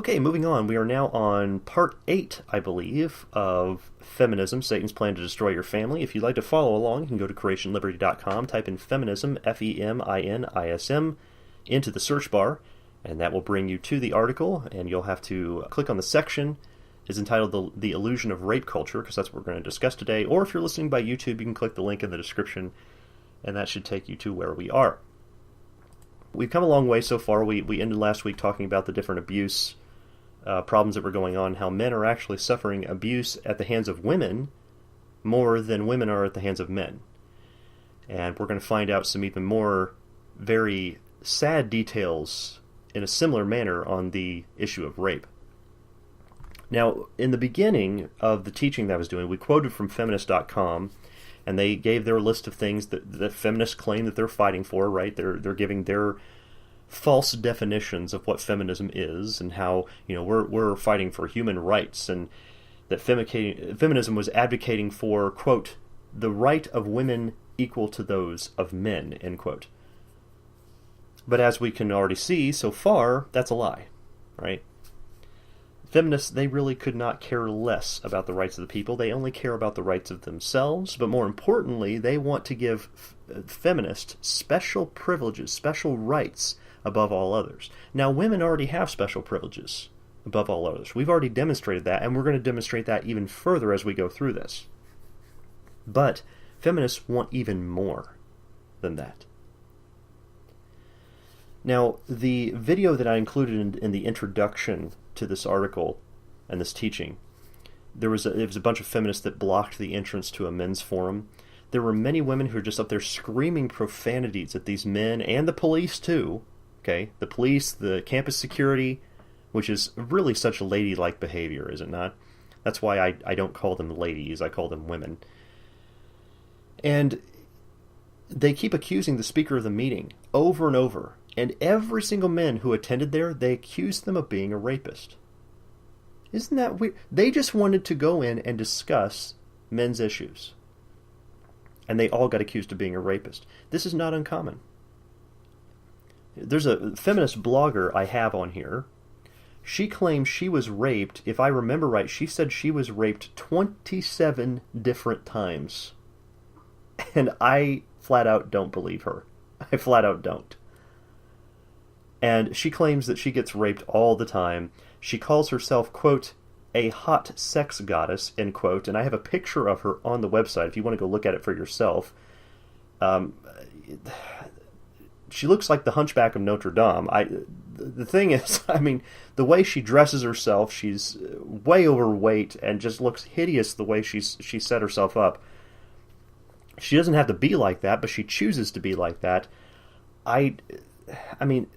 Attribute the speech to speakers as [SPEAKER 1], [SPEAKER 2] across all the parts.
[SPEAKER 1] Okay, moving on. We are now on part 8, I believe, of Feminism, Satan's Plan to Destroy Your Family. If you'd like to follow along, you can go to creationliberty.com, type in Feminism, Feminism, into the search bar, and that will bring you to the article, and you'll have to click on the section. It's entitled The Illusion of Rape Culture, because that's what we're going to discuss today. Or if you're listening by YouTube, you can click the link in the description, and that should take you to where we are. We've come a long way so far. We ended last week talking about the different abuse problems that were going on, how men are actually suffering abuse at the hands of women more than women are at the hands of men. And we're going to find out some even more very sad details in a similar manner on the issue of rape. Now, in the beginning of the teaching that I was doing, we quoted from feminist.com, and they gave their list of things that feminists claim that they're fighting for, right? They're giving their false definitions of what feminism is, and how, you know, we're fighting for human rights, and that feminism was advocating for, quote, the right of women equal to those of men, end quote. But as we can already see so far, that's a lie, right? Feminists, they really could not care less about the rights of the people. They only care about the rights of themselves, but more importantly, they want to give feminists special privileges, special rights above all others. Now, women already have special privileges above all others. We've already demonstrated that, and we're going to demonstrate that even further as we go through this. But feminists want even more than that. Now, the video that I included in the introduction to this article and this teaching, there was a bunch of feminists that blocked the entrance to a men's forum. There were many women who were just up there screaming profanities at these men and the police too. Okay, the police, the campus security, which is really such a ladylike behavior, is it not? That's why I don't call them ladies, I call them women. And they keep accusing the speaker of the meeting over and over. And every single man who attended there, they accused them of being a rapist. Isn't that weird? They just wanted to go in and discuss men's issues. And they all got accused of being a rapist. This is not uncommon. There's a feminist blogger I have on here. She claims she was raped. If I remember right, she said she was raped 27 different times. And I flat out don't believe her. I flat out don't. And she claims that she gets raped all the time. She calls herself, quote, a hot sex goddess, end quote. And I have a picture of her on the website if you want to go look at it for yourself. She looks like the Hunchback of Notre Dame. The thing is, I mean, the way she dresses herself, she's way overweight and just looks hideous the way she set herself up. She doesn't have to be like that, but she chooses to be like that. I mean,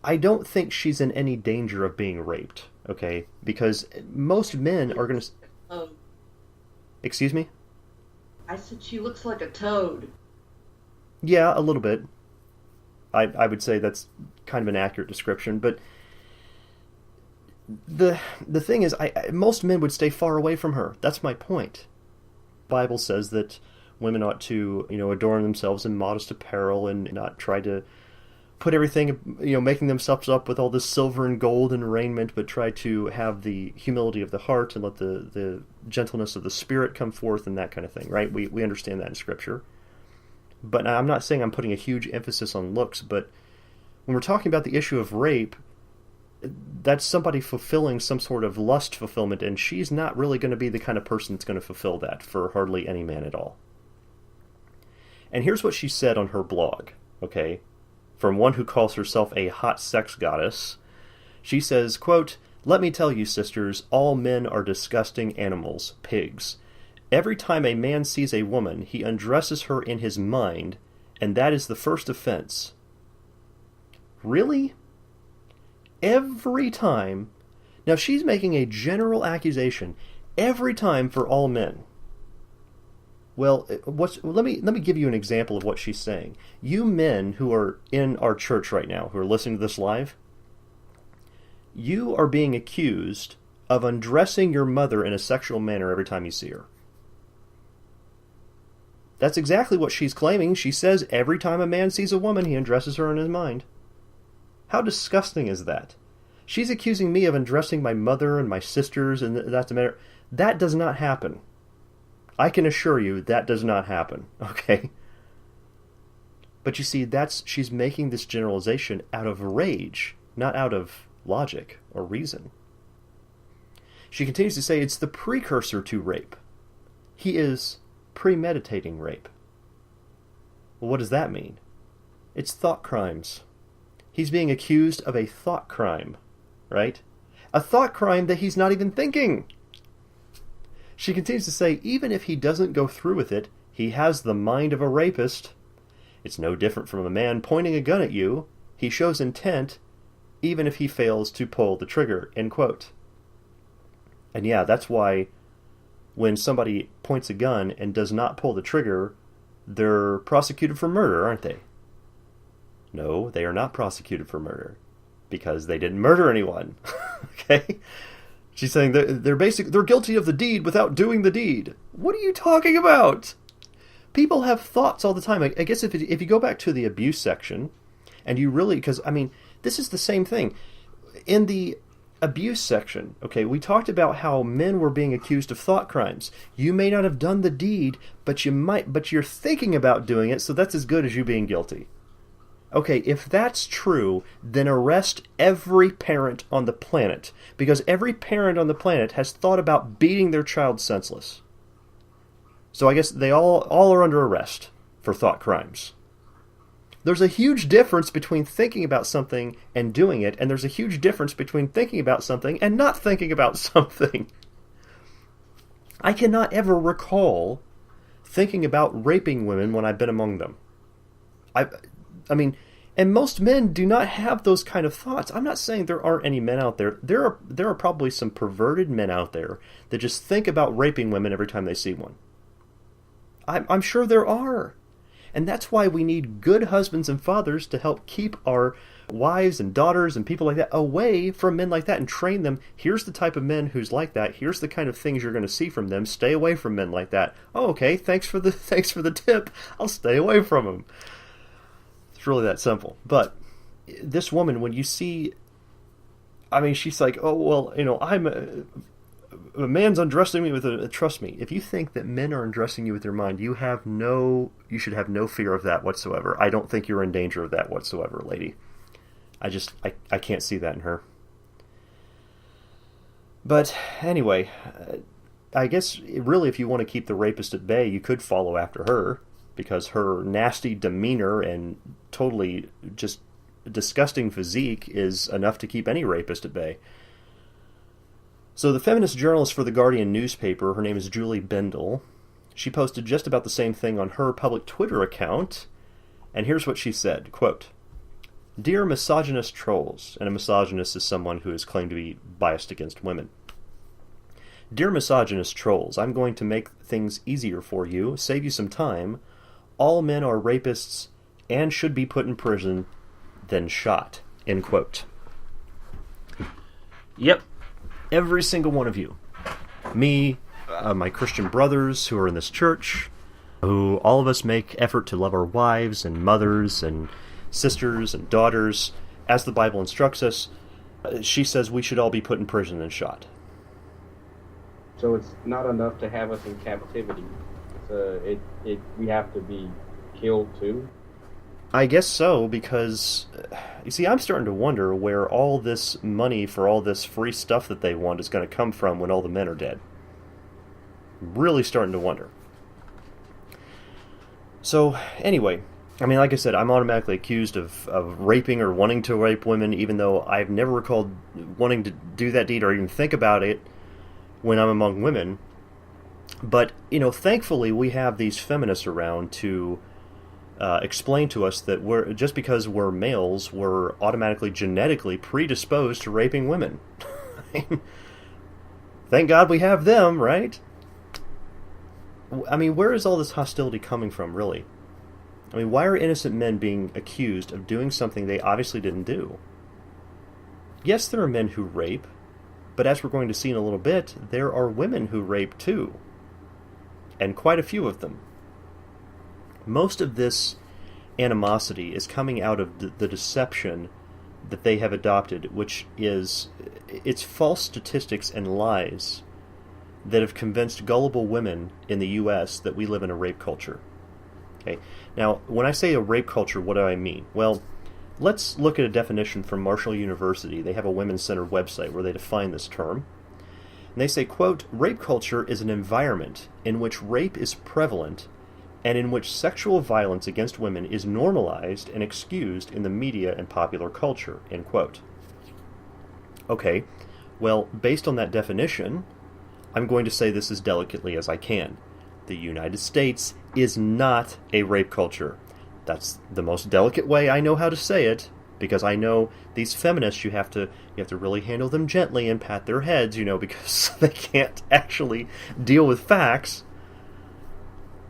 [SPEAKER 1] I don't think she's in any danger of being raped, okay? Because most men are going to... Excuse me?
[SPEAKER 2] I said she looks like a toad.
[SPEAKER 1] Yeah, a little bit. I would say that's kind of an accurate description, but the thing is, most men would stay far away from her. That's my point. The Bible says that women ought to, adorn themselves in modest apparel and not try to put everything, making themselves up with all this silver and gold and raiment, but try to have the humility of the heart and let the gentleness of the spirit come forth and that kind of thing, right? We understand that in Scripture. But I'm not saying I'm putting a huge emphasis on looks, but when we're talking about the issue of rape, that's somebody fulfilling some sort of lust fulfillment, and she's not really going to be the kind of person that's going to fulfill that for hardly any man at all. And here's what she said on her blog, okay? From one who calls herself a hot sex goddess. She says, quote, "Let me tell you, sisters, all men are disgusting animals, pigs. Every time a man sees a woman, he undresses her in his mind, and that is the first offense." Really? Every time? Now she's making a general accusation. Every time for all men. Well, let me give you an example of what she's saying. You men who are in our church right now, who are listening to this live, you are being accused of undressing your mother in a sexual manner every time you see her. That's exactly what she's claiming. She says every time a man sees a woman, he undresses her in his mind. How disgusting is that? She's accusing me of undressing my mother and my sisters, and that's a matter. That does not happen. I can assure you that does not happen, okay? But you see, she's making this generalization out of rage, not out of logic or reason. She continues to say it's the precursor to rape. He is premeditating rape. Well, what does that mean? It's thought crimes. He's being accused of a thought crime, right? A thought crime that he's not even thinking. She continues to say, even if he doesn't go through with it, he has the mind of a rapist. It's no different from a man pointing a gun at you. He shows intent, even if he fails to pull the trigger, end quote. And yeah, that's why when somebody points a gun and does not pull the trigger, they're prosecuted for murder, aren't they? No, they are not prosecuted for murder, because they didn't murder anyone. Okay? She's saying they're guilty of the deed without doing the deed. What are you talking about? People have thoughts all the time. I guess if you go back to the abuse section, and you really, because, I mean, this is the same thing. In the abuse section, okay, we talked about how men were being accused of thought crimes. You may not have done the deed, but you're thinking about doing it, so that's as good as you being guilty. Okay, if that's true, then arrest every parent on the planet, because every parent on the planet has thought about beating their child senseless. So I guess they all are under arrest for thought crimes. There's a huge difference between thinking about something and doing it, and there's a huge difference between thinking about something and not thinking about something. I cannot ever recall thinking about raping women when I've been among them. I mean, and most men do not have those kind of thoughts. I'm not saying there aren't any men out there. There are probably some perverted men out there that just think about raping women every time they see one. I'm sure there are. And that's why we need good husbands and fathers to help keep our wives and daughters and people like that away from men like that and train them. Here's the type of men who's like that. Here's the kind of things you're going to see from them. Stay away from men like that. Oh, okay. Thanks for the tip. I'll stay away from them. It's really that simple. But this woman, when you see, I mean, she's like, oh, well, you know, a man's undressing me with trust me, if you think that men are undressing you with their mind, you should have no fear of that whatsoever. I don't think you're in danger of that whatsoever, lady. I can't see that in her. But anyway, I guess really if you want to keep the rapist at bay, you could follow after her, because her nasty demeanor and totally just disgusting physique is enough to keep any rapist at bay. So the feminist journalist for the Guardian newspaper, her name is Julie Bendel, she posted just about the same thing on her public Twitter account, and here's what she said, quote, "Dear misogynist trolls," and a misogynist is someone who is claimed to be biased against women. "Dear misogynist trolls, I'm going to make things easier for you, save you some time. All men are rapists and should be put in prison, then shot." End quote. Yep. Every single one of you. Me, my Christian brothers who are in this church, who all of us make effort to love our wives and mothers and sisters and daughters, as the Bible instructs us, she says we should all be put in prison and shot.
[SPEAKER 3] So it's not enough to have us in captivity. We have to be killed too?
[SPEAKER 1] I guess so, because, you see, I'm starting to wonder where all this money for all this free stuff that they want is going to come from when all the men are dead. Really starting to wonder. So, anyway, I mean, like I said, I'm automatically accused of raping or wanting to rape women, even though I've never recalled wanting to do that deed or even think about it when I'm among women. But, you know, thankfully we have these feminists around to explain to us that just because we're males, we're automatically genetically predisposed to raping women. Thank God we have them, right? I mean, where is all this hostility coming from, really? I mean, why are innocent men being accused of doing something they obviously didn't do? Yes, there are men who rape, but as we're going to see in a little bit, there are women who rape too. And quite a few of them. Most of this animosity is coming out of the deception that they have adopted, which is it's false statistics and lies that have convinced gullible women in the U.S. that we live in a rape culture. Okay. Now, when I say a rape culture, what do I mean? Well, let's look at a definition from Marshall University. They have a women's-centered website where they define this term. And they say, quote, "Rape culture is an environment in which rape is prevalent and in which sexual violence against women is normalized and excused in the media and popular culture," end quote. Okay, well, based on that definition, I'm going to say this as delicately as I can. The United States is not a rape culture. That's the most delicate way I know how to say it, because I know these feminists, you have to really handle them gently and pat their heads, because they can't actually deal with facts.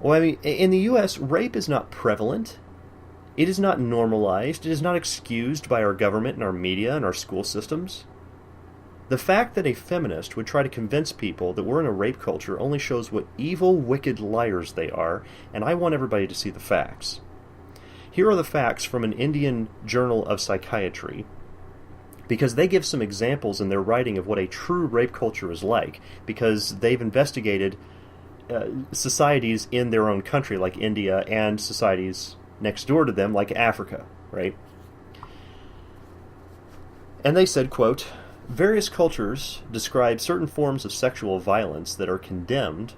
[SPEAKER 1] Well, I mean, in the U.S., rape is not prevalent. It is not normalized. It is not excused by our government and our media and our school systems. The fact that a feminist would try to convince people that we're in a rape culture only shows what evil, wicked liars they are, and I want everybody to see the facts. Here are the facts from an Indian journal of psychiatry, because they give some examples in their writing of what a true rape culture is like, because they've investigated societies in their own country, like India, and societies next door to them, like Africa, right? And they said, quote, "Various cultures describe certain forms of sexual violence that are condemned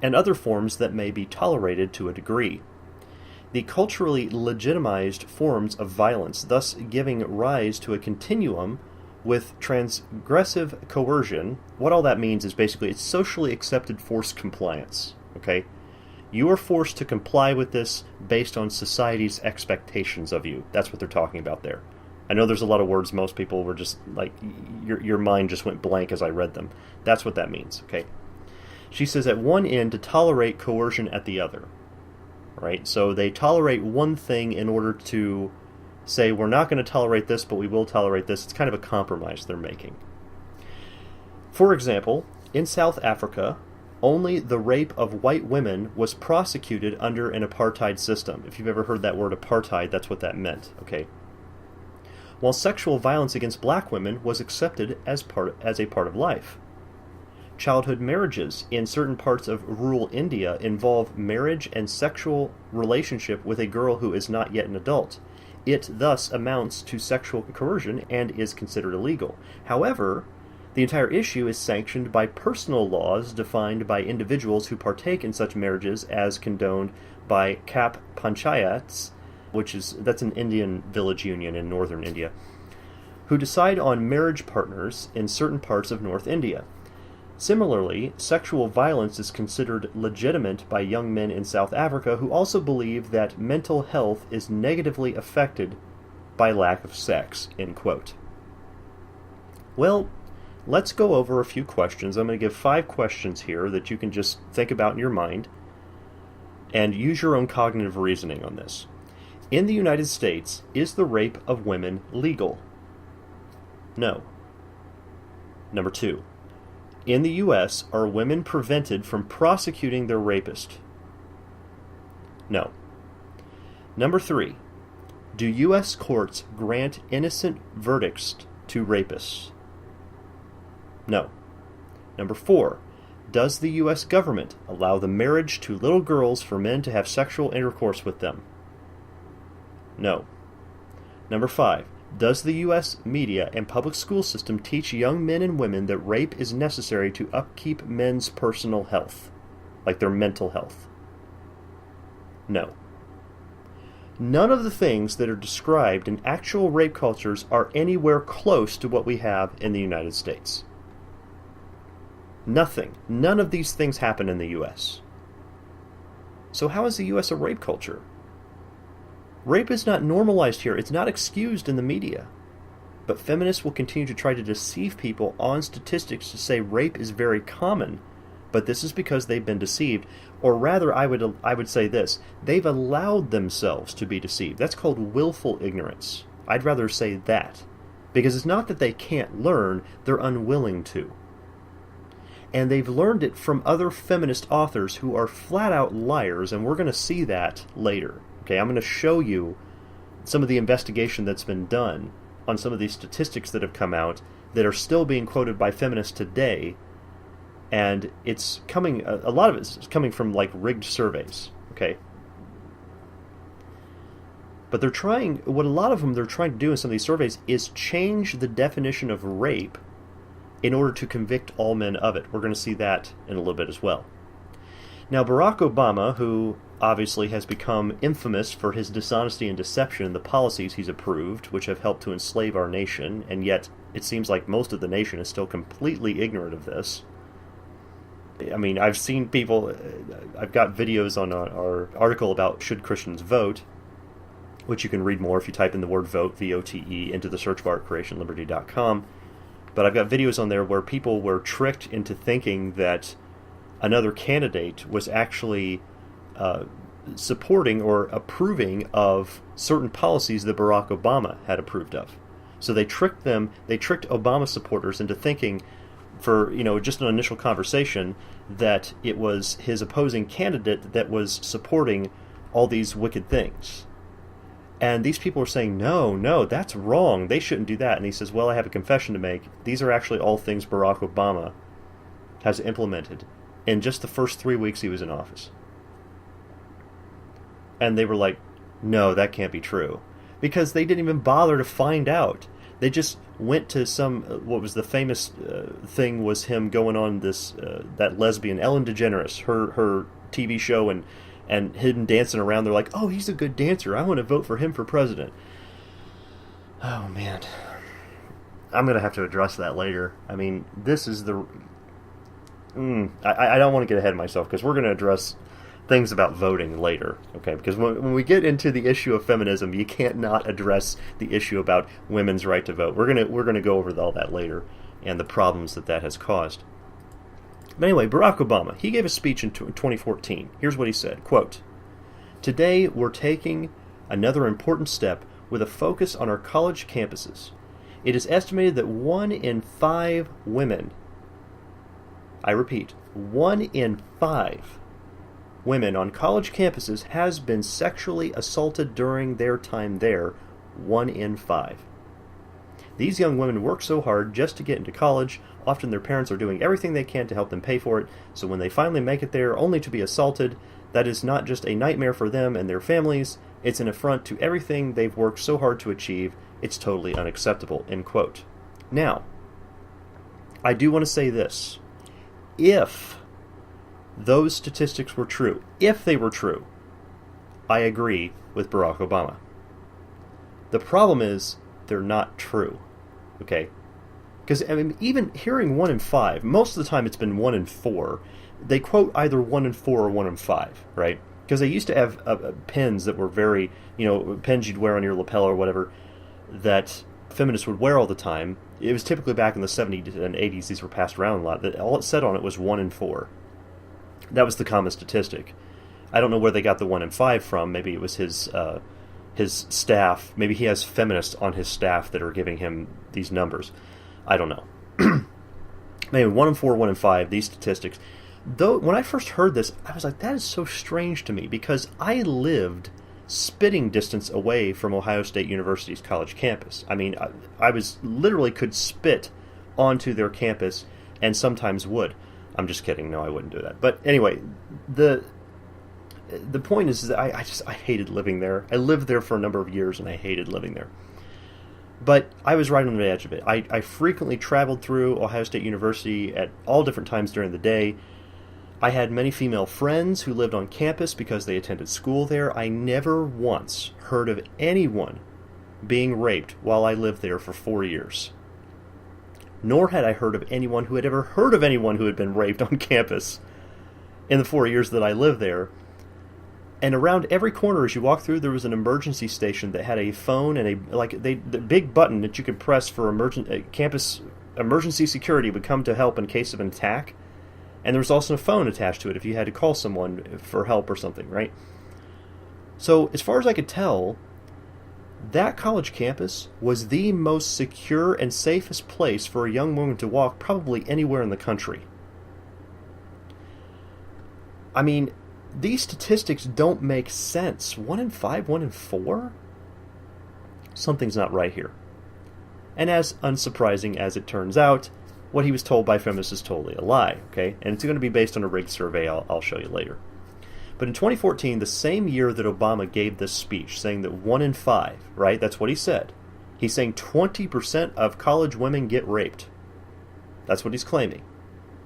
[SPEAKER 1] and other forms that may be tolerated to a degree. The culturally legitimized forms of violence, thus giving rise to a continuum with transgressive coercion." What all that means is basically it's socially accepted forced compliance, okay? You are forced to comply with this based on society's expectations of you. That's what they're talking about there. I know there's a lot of words most people were just like, your mind just went blank as I read them. That's what that means, okay? She says at one end to tolerate coercion at the other, right? So they tolerate one thing in order to say we're not going to tolerate this, but we will tolerate this. It's kind of a compromise they're making. For example, in South Africa, only the rape of white women was prosecuted under an apartheid system. If you've ever heard that word apartheid, that's what that meant, okay? While sexual violence against black women was accepted as a part of life. Childhood marriages in certain parts of rural India involve marriage and sexual relationship with a girl who is not yet an adult. It thus amounts to sexual coercion and is considered illegal. However, the entire issue is sanctioned by personal laws defined by individuals who partake in such marriages as condoned by Kap Panchayats, that's an Indian village union in northern India, who decide on marriage partners in certain parts of North India. Similarly, sexual violence is considered legitimate by young men in South Africa who also believe that mental health is negatively affected by lack of sex, end quote. Well, let's go over a few questions. I'm going to give 5 questions here that you can just think about in your mind and use your own cognitive reasoning on this. In the United States, is the rape of women legal? No. Number 2. In the U.S., are women prevented from prosecuting their rapist? No. Number 3. Do U.S. courts grant innocent verdicts to rapists? No. Number 4. Does the U.S. government allow the marriage to little girls for men to have sexual intercourse with them? No. Number 5. Does the U.S. media and public school system teach young men and women that rape is necessary to upkeep men's personal health, like their mental health? No. None of the things that are described in actual rape cultures are anywhere close to what we have in the United States. Nothing. None of these things happen in the U.S. So how is the U.S. a rape culture? Rape is not normalized here. It's not excused in the media. But feminists will continue to try to deceive people on statistics to say rape is very common. But this is because they've been deceived. Or rather, I would say this. They've allowed themselves to be deceived. That's called willful ignorance. I'd rather say that. Because it's not that they can't learn, they're unwilling to. And they've learned it from other feminist authors who are flat-out liars, and we're going to see that later. Okay, I'm going to show you some of the investigation that's been done on some of these statistics that have come out that are still being quoted by feminists today, and it's coming, a lot of it is coming from like rigged surveys, okay? But they're trying, what a lot of them they're trying to do in some of these surveys is change the definition of rape in order to convict all men of it. We're going to see that in a little bit as well. Now, Barack Obama, who obviously has become infamous for his dishonesty and deception in the policies he's approved, which have helped to enslave our nation, and yet it seems like most of the nation is still completely ignorant of this. I mean, I've seen people, I've got videos on our article about should Christians vote, which you can read more if you type in the word vote, V-O-T-E, into the search bar at creationliberty.com. But I've got videos on there where people were tricked into thinking that another candidate was actually supporting or approving of certain policies that Barack Obama had approved of. So they tricked Obama supporters into thinking, for just an initial conversation, that it was his opposing candidate that was supporting all these wicked things. And these people are saying, no, that's wrong. They shouldn't do that. And he says, well, I have a confession to make. These are actually all things Barack Obama has implemented in just the first 3 weeks he was in office. And they were like, no, that can't be true. Because they didn't even bother to find out. They just went to some, what was the famous thing was him going on this, that lesbian, Ellen DeGeneres, her TV show, and him dancing around. They're like, oh, he's a good dancer. I want to vote for him for president. Oh, man. I'm going to have to address that later. I mean, this is the... I don't want to get ahead of myself, because we're going to address things about voting later, okay? Because when we get into the issue of feminism, you can't not address the issue about women's right to vote. We're gonna go over all that later and the problems that has caused. But anyway, Barack Obama, he gave a speech in 2014. Here's what he said, quote, "Today we're taking another important step with a focus on our college campuses. It is estimated that 1 in 5 women, I repeat, 1 in 5 women on college campuses has been sexually assaulted during their time there. 1 in 5. These young women work so hard just to get into college. Often their parents are doing everything they can to help them pay for it, so when they finally make it there only to be assaulted, that is not just a nightmare for them and their families, it's an affront to everything they've worked so hard to achieve. It's totally unacceptable," end quote. Now, I do want to say this. If those statistics were true, if they were true, I agree with Barack Obama. The problem is, they're not true, okay? Because, I mean, even hearing 1 in 5, most of the time it's been 1 in 4. They quote either 1 in 4 or 1 in 5, right? Because they used to have pins that were very, pins you'd wear on your lapel or whatever, that feminists would wear all the time. It was typically back in the 70s and 80s, these were passed around a lot, that all it said on it was 1 in 4. That was the common statistic. I don't know where they got the 1 in 5 from. Maybe it was his staff. Maybe he has feminists on his staff that are giving him these numbers. I don't know. Maybe 1 in 4, 1 in 5, these statistics. Though, when I first heard this, I was like, that is so strange to me, because I lived spitting distance away from Ohio State University's college campus. I mean, I was literally could spit onto their campus, and sometimes would. I'm just kidding. No, I wouldn't do that. But anyway, the point is that I hated living there. I lived there for a number of years, and I hated living there. But I was right on the edge of it. I frequently traveled through Ohio State University at all different times during the day. I had many female friends who lived on campus because they attended school there. I never once heard of anyone being raped while I lived there for 4 years. Nor had I heard of anyone who had ever heard of anyone who had been raped on campus in the 4 years that I lived there. And around every corner as you walk through, there was an emergency station that had a phone and the big button that you could press for campus emergency security would come to help in case of an attack. And there was also a phone attached to it if you had to call someone for help or something, right? So, as far as I could tell, that college campus was the most secure and safest place for a young woman to walk probably anywhere in the country. I mean, these statistics don't make sense. 1 in 5, 1 in 4? Something's not right here. And as unsurprising as it turns out, what he was told by feminists is totally a lie, okay? And it's going to be based on a rigged survey I'll show you later. But in 2014, the same year that Obama gave this speech, saying that 1 in 5, right? That's what he said. He's saying 20% of college women get raped. That's what he's claiming.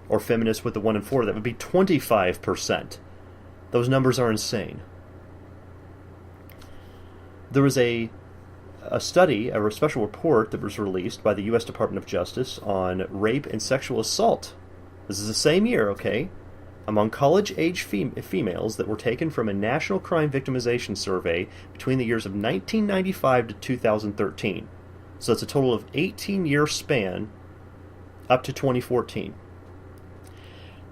[SPEAKER 1] Or feminists with the 1 in 4, that would be 25%. Those numbers are insane. There was a study, a special report that was released by the U.S. Department of Justice on rape and sexual assault. This is the same year, okay? Among college-age females that were taken from a national crime victimization survey between the years of 1995 to 2013. So it's a total of 18-year span up to 2014.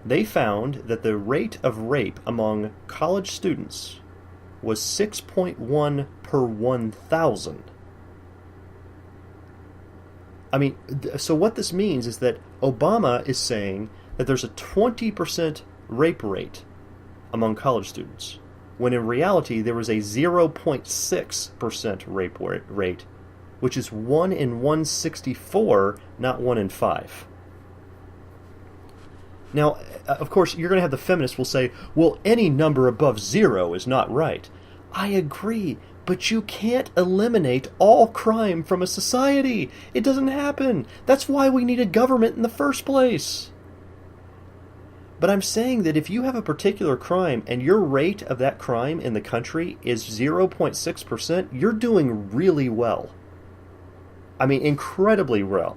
[SPEAKER 1] They found that the rate of rape among college students was 6.1 per 1,000. I mean, so what this means is that Obama is saying that there's a 20% rape rate among college students, when in reality there was a 0.6% rape rate, which is 1 in 164, not 1 in 5. Now, of course, you're going to have the feminists will say, well, any number above 0 is not right. I agree, but you can't eliminate all crime from a society. It doesn't happen. That's why we need a government in the first place. But I'm saying that if you have a particular crime and your rate of that crime in the country is 0.6%, you're doing really well. I mean, incredibly well.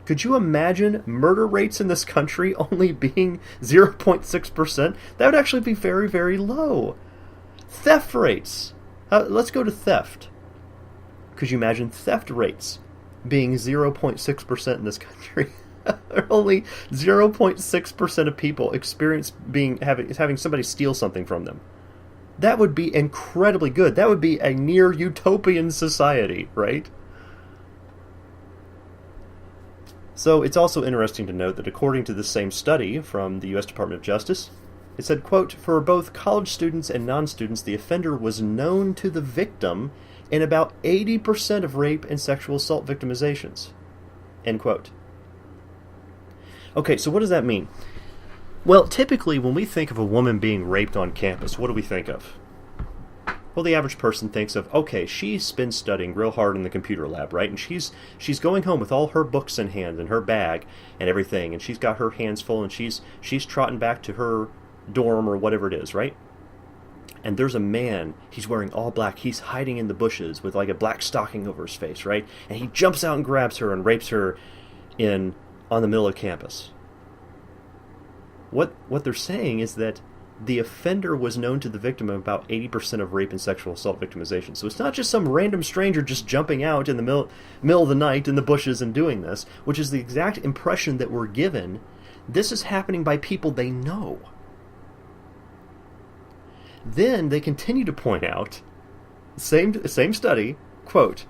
[SPEAKER 1] Could you imagine murder rates in this country only being 0.6%? That would actually be very, very low. Theft rates. Let's go to theft. Could you imagine theft rates being 0.6% in this country? Only 0.6% of people experience having somebody steal something from them. That would be incredibly good. That would be a near utopian society, right? So it's also interesting to note that according to the same study from the U.S. Department of Justice, it said, quote, for both college students and non-students, the offender was known to the victim in about 80% of rape and sexual assault victimizations, end quote. Okay, so what does that mean? Well, typically when we think of a woman being raped on campus, what do we think of? Well, the average person thinks of, okay, she's been studying real hard in the computer lab, right? And she's going home with all her books in hand and her bag and everything, and she's got her hands full, and she's trotting back to her dorm or whatever it is, right? And there's a man, he's wearing all black, he's hiding in the bushes with like a black stocking over his face, right? And he jumps out and grabs her and rapes her on the middle of campus. What they're saying is that the offender was known to the victim of about 80% of rape and sexual assault victimization. So it's not just some random stranger just jumping out in the middle of the night in the bushes and doing this, which is the exact impression that we're given. This is happening by people they know. Then they continue to point out, same study, quote,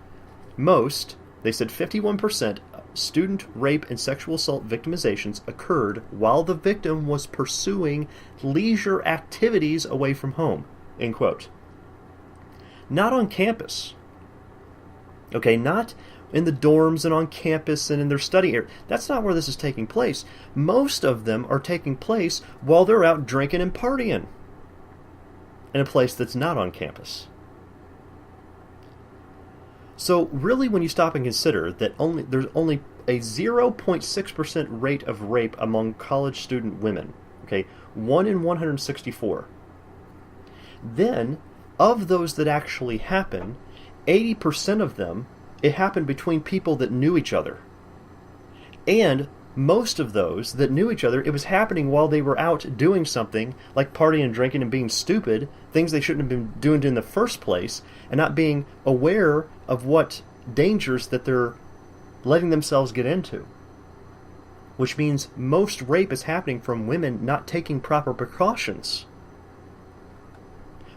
[SPEAKER 1] most, they said 51%, student rape and sexual assault victimizations occurred while the victim was pursuing leisure activities away from home, end quote. Not on campus. Okay, not in the dorms and on campus and in their study area. That's not where this is taking place. Most of them are taking place while they're out drinking and partying in a place that's not on campus. So really, when you stop and consider that there's only a 0.6% rate of rape among college student women, okay, 1 in 164. Then, of those that actually happen, 80% of them, it happened between people that knew each other. And most of those that knew each other, it was happening while they were out doing something like partying and drinking and being stupid, things they shouldn't have been doing in the first place, and not being aware of what dangers that they're letting themselves get into. Which means most rape is happening from women not taking proper precautions.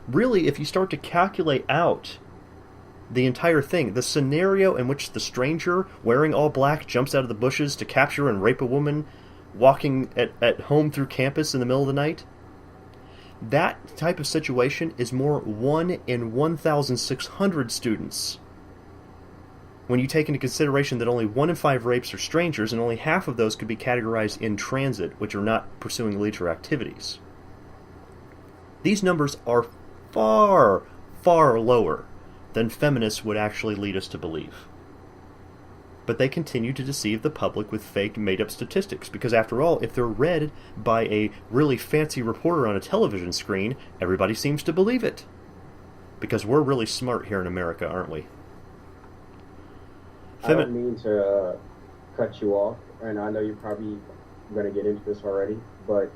[SPEAKER 1] Really, if you start to calculate out the entire thing, the scenario in which the stranger wearing all black jumps out of the bushes to capture and rape a woman walking at home through campus in the middle of the night, that type of situation is more 1 in 1,600 students when you take into consideration that only 1 in 5 rapes are strangers, and only half of those could be categorized in transit, which are not pursuing leisure activities. These numbers are far, far lower than feminists would actually lead us to believe. But they continue to deceive the public with fake, made-up statistics, because after all, if they're read by a really fancy reporter on a television screen, everybody seems to believe it. Because we're really smart here in America, aren't we?
[SPEAKER 3] I don't mean to cut you off, and I know you're probably going to get into this already, but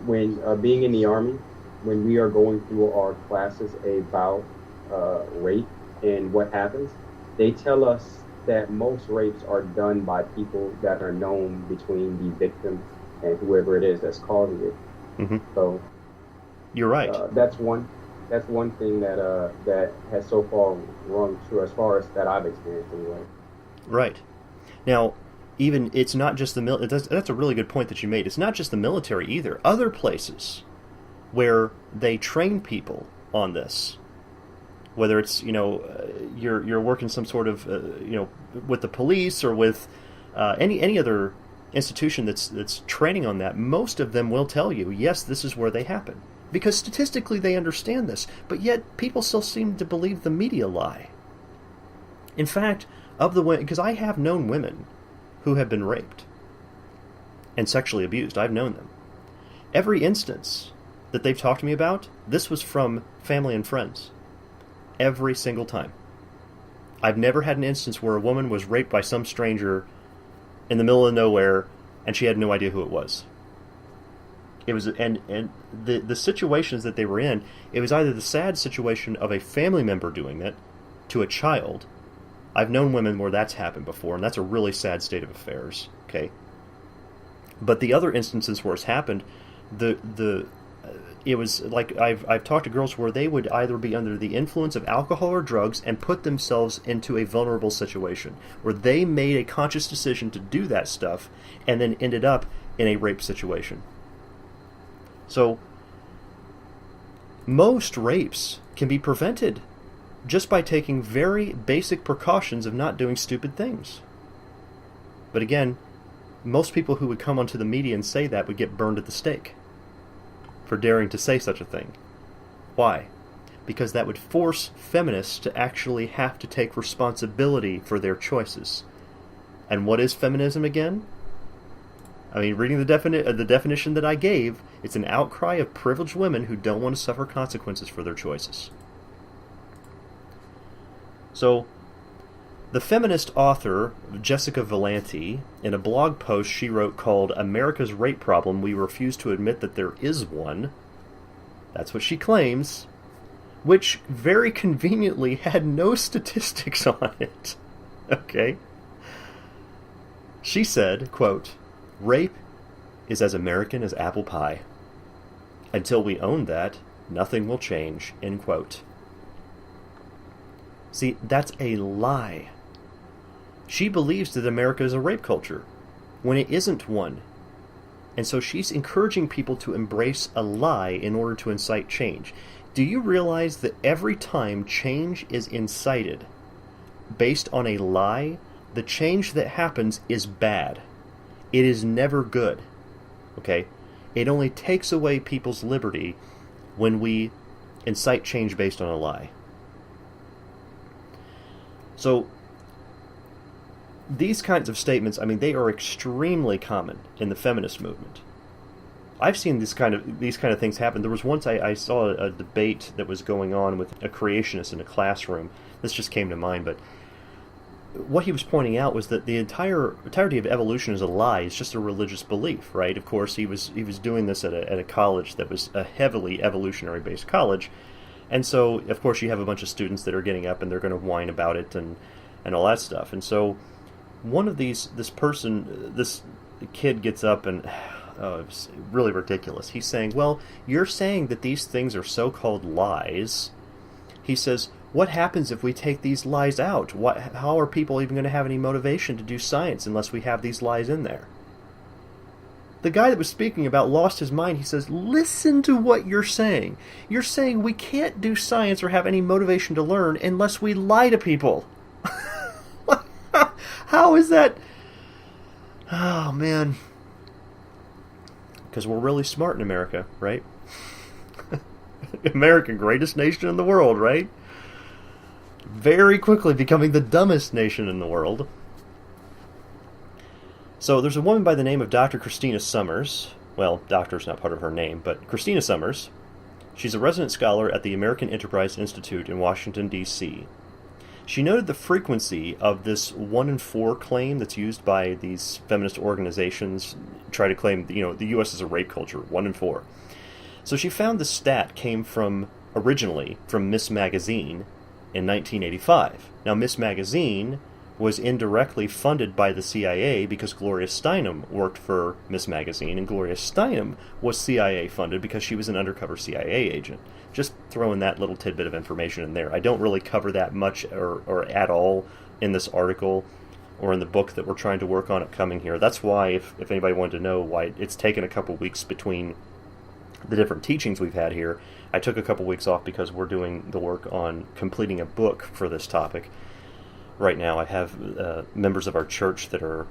[SPEAKER 3] when being in the Army, when we are going through our classes about rape and what happens, they tell us that most rapes are done by people that are known between the victim and whoever it is that's causing it.
[SPEAKER 1] Mm-hmm.
[SPEAKER 3] So
[SPEAKER 1] you're right.
[SPEAKER 3] That's one thing that that has so far rung true as far as that I've experienced anyway.
[SPEAKER 1] Right. Now, even it's not just the that's a really good point that you made. It's not just the military either. Other places where they train people on this, whether it's you're working some sort of with the police or with any other institution that's training on that, most of them will tell you, yes, this is where they happen, because statistically they understand this, but yet people still seem to believe the media lie. In fact, because I have known women who have been raped and sexually abused. I've known them. Every instance that they've talked to me about, this was from family and friends. Every single time. I've never had an instance where a woman was raped by some stranger in the middle of nowhere and she had no idea who it was. It was and the situations that they were in, it was either the sad situation of a family member doing that to a child. I've known women where that's happened before, and that's a really sad state of affairs. Okay, but the other instances where it's happened, it was like I've talked to girls where they would either be under the influence of alcohol or drugs and put themselves into a vulnerable situation where they made a conscious decision to do that stuff and then ended up in a rape situation. So most rapes can be prevented just by taking very basic precautions of not doing stupid things. But again, most people who would come onto the media and say that would get burned at the stake for daring to say such a thing. Why? Because that would force feminists to actually have to take responsibility for their choices. And what is feminism again? I mean, reading the definition that I gave, it's an outcry of privileged women who don't want to suffer consequences for their choices. So, the feminist author, Jessica Valenti, in a blog post she wrote called America's Rape Problem, We Refuse to Admit That There Is One, that's what she claims, which very conveniently had no statistics on it. Okay? She said, quote, "Rape is as American as apple pie. Until we own that, nothing will change," end quote. See, that's a lie. She believes that America is a rape culture, when it isn't one. And so she's encouraging people to embrace a lie in order to incite change. Do you realize that every time change is incited based on a lie, the change that happens is bad? It is never good. Okay? It only takes away people's liberty when we incite change based on a lie. So, these kinds of statements, I mean, they are extremely common in the feminist movement. I've seen these kind of things happen. There was once I saw a debate that was going on with a creationist in a classroom. This just came to mind, but what he was pointing out was that the entirety of evolution is a lie. It's just a religious belief, right? Of course, he was doing this at a college that was a heavily evolutionary-based college. And so, of course, you have a bunch of students that are getting up and they're going to whine about it and all that stuff. And so, one of this kid gets up and, it was really ridiculous. He's saying, well, you're saying that these things are so-called lies. He says, what happens if we take these lies out? How are people even going to have any motivation to do science unless we have these lies in there? The guy that was speaking about lost his mind. He says, listen to what you're saying. You're saying we can't do science or have any motivation to learn unless we lie to people. How is that? Oh, man. Because we're really smart in America, right? America, greatest nation in the world, right? Very quickly becoming the dumbest nation in the world. So there's a woman by the name of Dr. Christina Summers. Well, doctor's not part of her name, but Christina Summers. She's a resident scholar at the American Enterprise Institute in Washington, D.C. She noted the frequency of this 1 in 4 claim that's used by these feminist organizations, try to claim, the U.S. is a rape culture, 1 in 4. So she found the stat came originally from Miss Magazine in 1985. Now, Miss Magazine was indirectly funded by the CIA because Gloria Steinem worked for Miss Magazine, and Gloria Steinem was CIA funded because she was an undercover CIA agent. Just throwing that little tidbit of information in there. I don't really cover that much or at all in this article or in the book that we're trying to work on upcoming here. That's why, if anybody wanted to know why it's taken a couple weeks between the different teachings we've had here, I took a couple weeks off because we're doing the work on completing a book for this topic. Right now, I have members of our church that are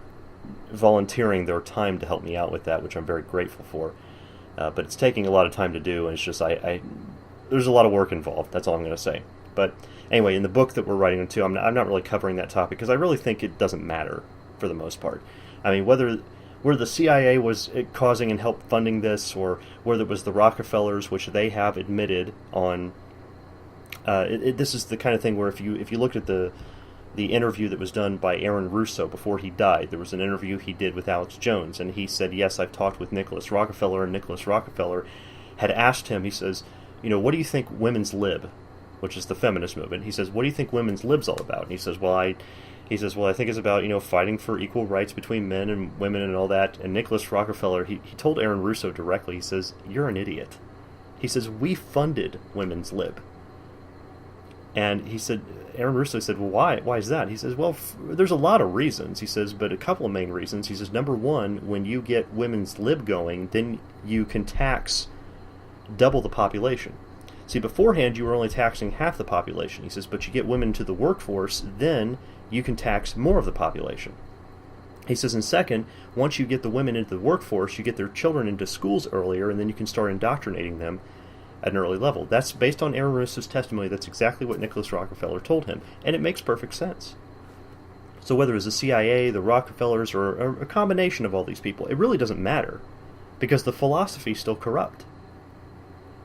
[SPEAKER 1] volunteering their time to help me out with that, which I'm very grateful for. But it's taking a lot of time to do, and it's just there's a lot of work involved. That's all I'm going to say. But anyway, in the book that we're writing into, I'm not really covering that topic because I really think it doesn't matter for the most part. I mean, whether the CIA was causing and help funding this, or whether it was the Rockefellers, which they have admitted on, this is the kind of thing where if you looked at the interview that was done by Aaron Russo before he died, there was an interview he did with Alex Jones, and he said, yes, I've talked with Nicholas Rockefeller, and Nicholas Rockefeller had asked him, he says, what do you think women's lib, which is the feminist movement, he says, what do you think women's lib's all about? And he says, I think it's about, fighting for equal rights between men and women and all that. And Nicholas Rockefeller, he told Aaron Russo directly, he says, you're an idiot. He says, we funded women's lib. And he said, Aaron Russo said, well, why? Why is that? He says, well, there's a lot of reasons. He says, but a couple of main reasons. He says, number one, when you get women's lib going, then you can tax double the population. See, beforehand, you were only taxing half the population. He says, but you get women to the workforce, then you can tax more of the population. He says, and second, once you get the women into the workforce, you get their children into schools earlier, and then you can start indoctrinating them at an early level. That's based on Aaron Russo's testimony. That's exactly what Nicholas Rockefeller told him, and it makes perfect sense. So whether it's the CIA, the Rockefellers, or a combination of all these people, it really doesn't matter, because the philosophy is still corrupt.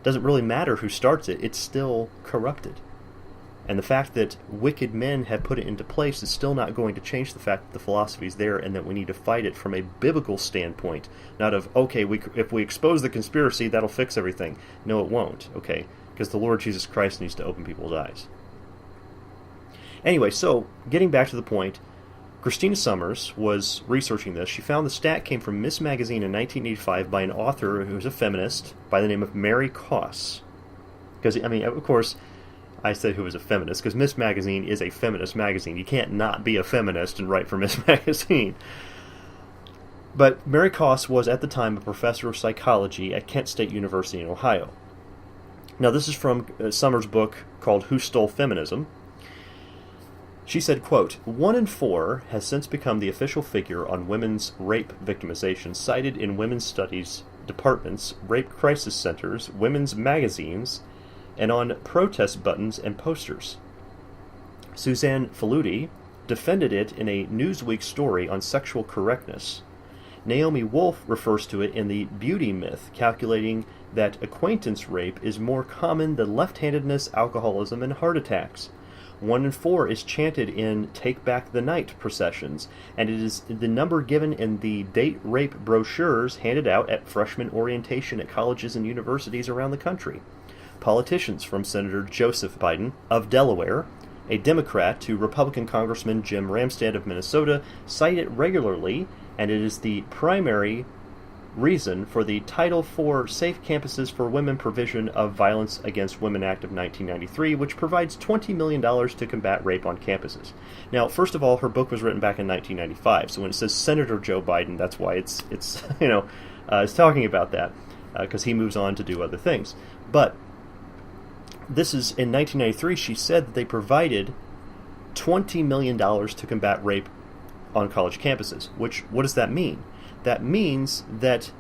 [SPEAKER 1] It doesn't really matter who starts it, it's still corrupted. And the fact that wicked men have put it into place is still not going to change the fact that the philosophy is there and that we need to fight it from a biblical standpoint. Not of, okay, if we expose the conspiracy, that'll fix everything. No, it won't, okay? Because the Lord Jesus Christ needs to open people's eyes. Anyway, so, getting back to the point, Christina Summers was researching this. She found the stat came from Miss Magazine in 1985 by an author who was a feminist by the name of Mary Koss. Because, of course, I said who was a feminist, because Miss Magazine is a feminist magazine. You can't not be a feminist and write for Miss Magazine. But Mary Koss was, at the time, a professor of psychology at Kent State University in Ohio. Now, this is from Summers' book called Who Stole Feminism? She said, quote, 1 in 4 has since become the official figure on women's rape victimization cited in women's studies departments, rape crisis centers, women's magazines, and on protest buttons and posters. Suzanne Faludi defended it in a Newsweek story on sexual correctness. Naomi Wolf refers to it in the Beauty Myth, calculating that acquaintance rape is more common than left-handedness, alcoholism, and heart attacks. 1 in 4 is chanted in Take Back the Night processions, and it is the number given in the date rape brochures handed out at freshman orientation at colleges and universities around the country. Politicians, from Senator Joseph Biden of Delaware, a Democrat, to Republican Congressman Jim Ramstad of Minnesota, cite it regularly, and it is the primary reason for the Title IV Safe Campuses for Women provision of Violence Against Women Act of 1993, which provides $20 million to combat rape on campuses. Now, first of all, her book was written back in 1995, so when it says Senator Joe Biden, that's why it's talking about that, because he moves on to do other things. But this is, in 1993, she said that they provided $20 million to combat rape on college campuses. What does that mean? That means that,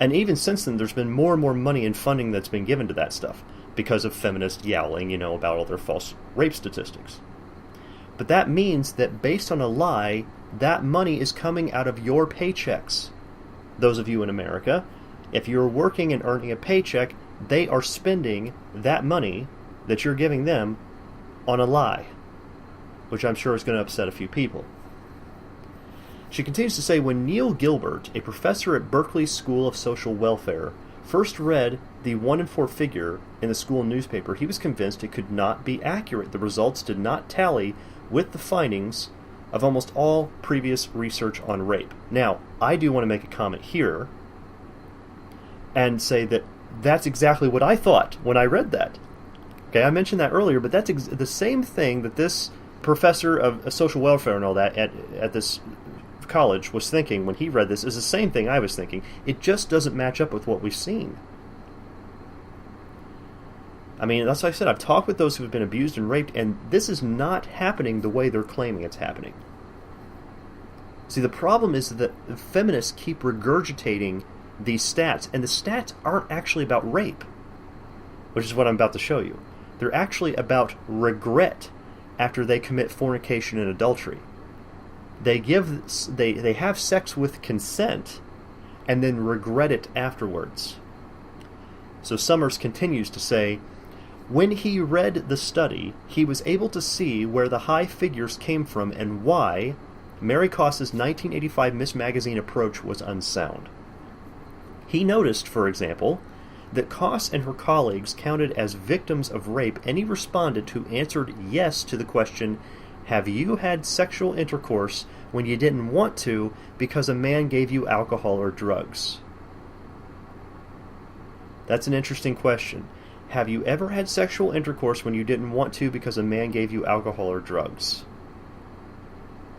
[SPEAKER 1] and even since then, there's been more and more money and funding that's been given to that stuff because of feminists yowling, about all their false rape statistics. But that means that based on a lie, that money is coming out of your paychecks. Those of you in America, if you're working and earning a paycheck, they are spending that money that you're giving them on a lie, which I'm sure is going to upset a few people. She continues to say, when Neil Gilbert, a professor at Berkeley School of Social Welfare, first read the 1 in 4 figure in the school newspaper, he was convinced it could not be accurate. The results did not tally with the findings of almost all previous research on rape. Now, I do want to make a comment here and say that that's exactly what I thought when I read that. Okay, I mentioned that earlier, but that's the same thing that this professor of social welfare and all that at this college was thinking when he read this is the same thing I was thinking. It just doesn't match up with what we've seen. I mean, that's what I said. I've talked with those who have been abused and raped, and this is not happening the way they're claiming it's happening. See, the problem is that feminists keep regurgitating these stats, and the stats aren't actually about rape, which is what I'm about to show you. They're actually about regret after they commit fornication and adultery. They have sex with consent and then regret it afterwards. So Summers continues to say, when he read the study, he was able to see where the high figures came from and why Mary Koss's 1985 Miss Magazine approach was unsound. He noticed, for example, that Koss and her colleagues counted as victims of rape any respondent who answered yes to the question, have you had sexual intercourse when you didn't want to because a man gave you alcohol or drugs? That's an interesting question. Have you ever had sexual intercourse when you didn't want to because a man gave you alcohol or drugs?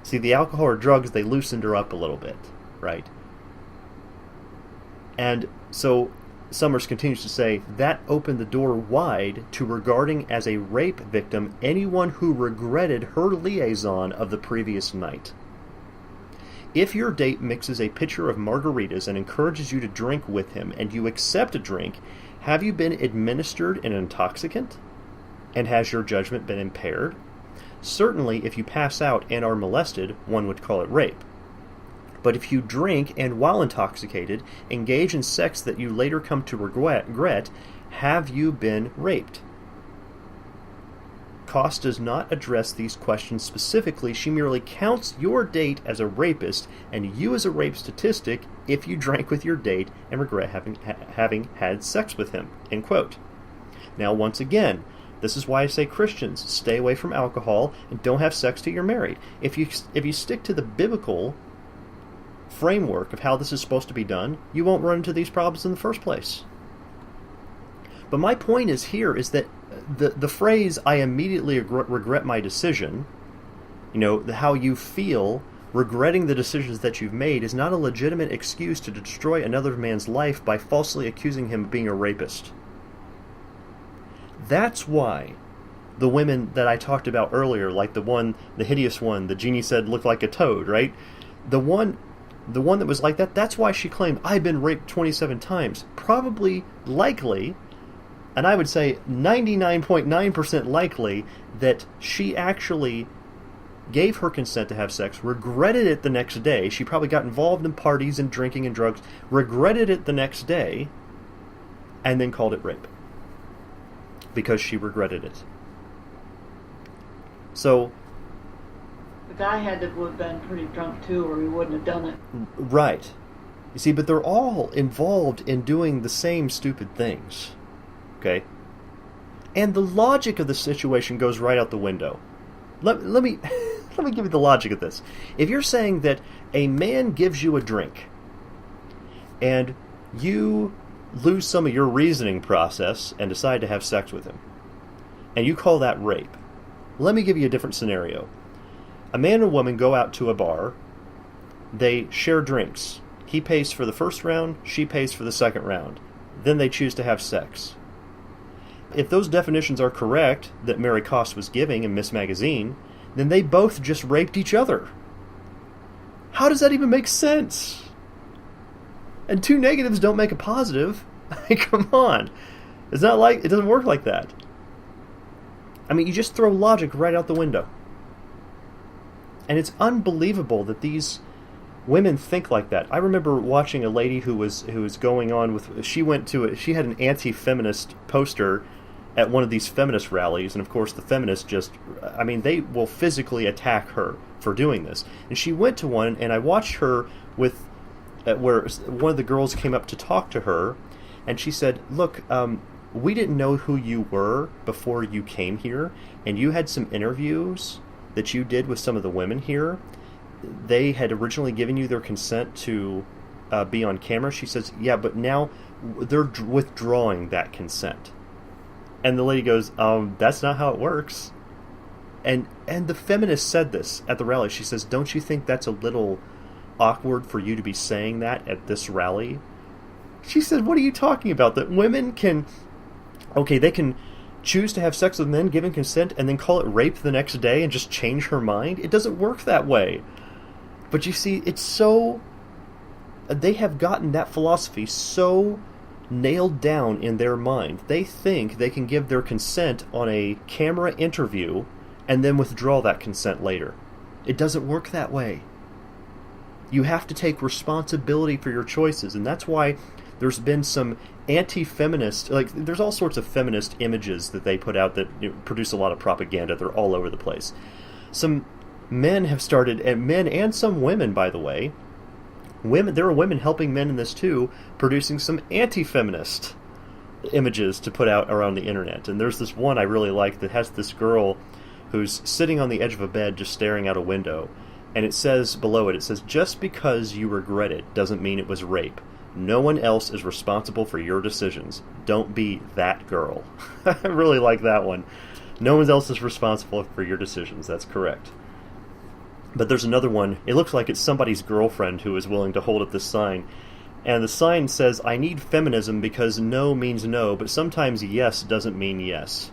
[SPEAKER 1] See, the alcohol or drugs, they loosened her up a little bit, right? And so Summers continues to say, that opened the door wide to regarding as a rape victim anyone who regretted her liaison of the previous night. If your date mixes a pitcher of margaritas and encourages you to drink with him and you accept a drink, have you been administered an intoxicant? And has your judgment been impaired? Certainly, if you pass out and are molested, one would call it rape. But if you drink and, while intoxicated, engage in sex that you later come to regret, have you been raped? Koss does not address these questions specifically. She merely counts your date as a rapist and you as a rape statistic if you drank with your date and regret having had sex with him. End quote. Now, once again, this is why I say Christians, stay away from alcohol and don't have sex till you're married. If you stick to the biblical framework of how this is supposed to be done, you won't run into these problems in the first place. But my point is that the phrase, I immediately regret my decision, how you feel regretting the decisions that you've made is not a legitimate excuse to destroy another man's life by falsely accusing him of being a rapist. That's why the women that I talked about earlier, like the hideous one, the genie said looked like a toad, right? The one that was like that, that's why she claimed, I've been raped 27 times. Probably, likely, and I would say 99.9% likely that she actually gave her consent to have sex, regretted it the next day. She probably got involved in parties and drinking and drugs, regretted it the next day, and then called it rape. Because she regretted it. So
[SPEAKER 2] the guy had to have been pretty drunk too, or he wouldn't have done it.
[SPEAKER 1] Right. You see, but they're all involved in doing the same stupid things. Okay? And the logic of the situation goes right out the window. Let me give you the logic of this. If you're saying that a man gives you a drink and you lose some of your reasoning process and decide to have sex with him, and you call that rape, let me give you a different scenario. A man and a woman go out to a bar, they share drinks. He pays for the first round, she pays for the second round. Then they choose to have sex. If those definitions are correct that Mary Koss was giving in Miss Magazine, then they both just raped each other. How does that even make sense? And two negatives don't make a positive. Come on. It's not like, it doesn't work like that. I mean, you just throw logic right out the window. And it's unbelievable that these women think like that. I remember watching a lady who was going on with, she had an anti-feminist poster at one of these feminist rallies, and of course the feminists they will physically attack her for doing this. And she went to one, and I watched her where one of the girls came up to talk to her, and she said, look, we didn't know who you were before you came here, and you had some interviews that you did with some of the women here. They had originally given you their consent to be on camera. She says, yeah, but now they're withdrawing that consent. And the lady goes, that's not how it works. And the feminist said this at the rally. She says, don't you think that's a little awkward for you to be saying that at this rally? She said, what are you talking about? That women can, they can choose to have sex with men given consent and then call it rape the next day and just change her mind? It doesn't work that way. But you see, it's so, they have gotten that philosophy so nailed down in their mind. They think they can give their consent on a camera interview and then withdraw that consent later. It doesn't work that way. You have to take responsibility for your choices, and that's why there's been some anti-feminist, there's all sorts of feminist images that they put out that produce a lot of propaganda. They're all over the place. Some men have started, and men and some women, by the way, there are women helping men in this too, producing some anti-feminist images to put out around the internet. And there's this one I really like that has this girl who's sitting on the edge of a bed just staring out a window. And it says below it says, just because you regret it doesn't mean it was rape. No one else is responsible for your decisions. Don't be that girl. I really like that one. No one else is responsible for your decisions. That's correct. But there's another one. It looks like it's somebody's girlfriend who is willing to hold up this sign. And the sign says, I need feminism because no means no, but sometimes yes doesn't mean yes.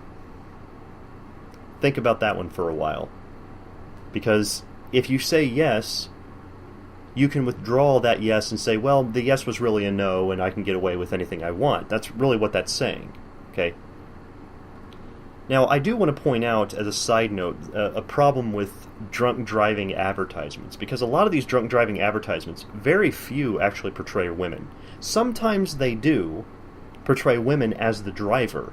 [SPEAKER 1] Think about that one for a while. Because if you say yes, you can withdraw that yes and say, well, the yes was really a no, and I can get away with anything I want. That's really what that's saying. Okay? Now, I do want to point out, as a side note, a problem with drunk driving advertisements, because a lot of these drunk driving advertisements, very few actually portray women. Sometimes they do portray women as the driver,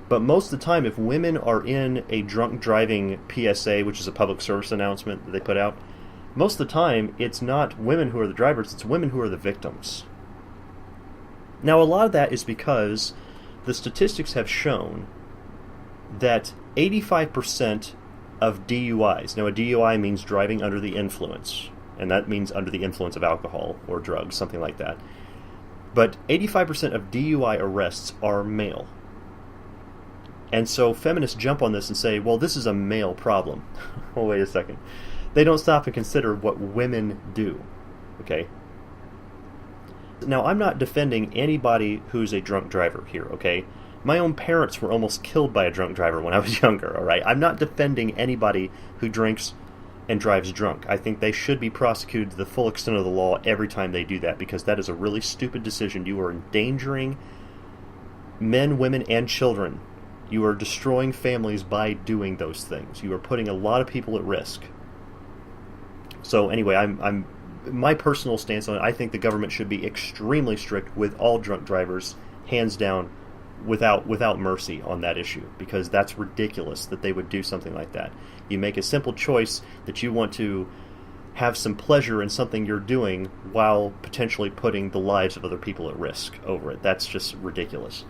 [SPEAKER 1] but most of the time, if women are in a drunk driving PSA, which is a public service announcement that they put out, most of the time, it's not women who are the drivers, it's women who are the victims. Now, a lot of that is because the statistics have shown that 85% of DUIs, now a DUI means driving under the influence, and that means under the influence of alcohol or drugs, something like that. But 85% of DUI arrests are male. And so feminists jump on this and say, well, this is a male problem. Oh, wait a second. They don't stop and consider what women do. Okay? Now, I'm not defending anybody who's a drunk driver here, okay? My own parents were almost killed by a drunk driver when I was younger, all right? I'm not defending anybody who drinks and drives drunk. I think they should be prosecuted to the full extent of the law every time they do that, because that is a really stupid decision. You are endangering men, women, and children. You are destroying families by doing those things. You are putting a lot of people at risk. So anyway, I'm my personal stance on it, I think the government should be extremely strict with all drunk drivers, hands down, without mercy on that issue, because that's ridiculous that they would do something like that. You make a simple choice that you want to have some pleasure in something you're doing while potentially putting the lives of other people at risk over it. That's just ridiculous.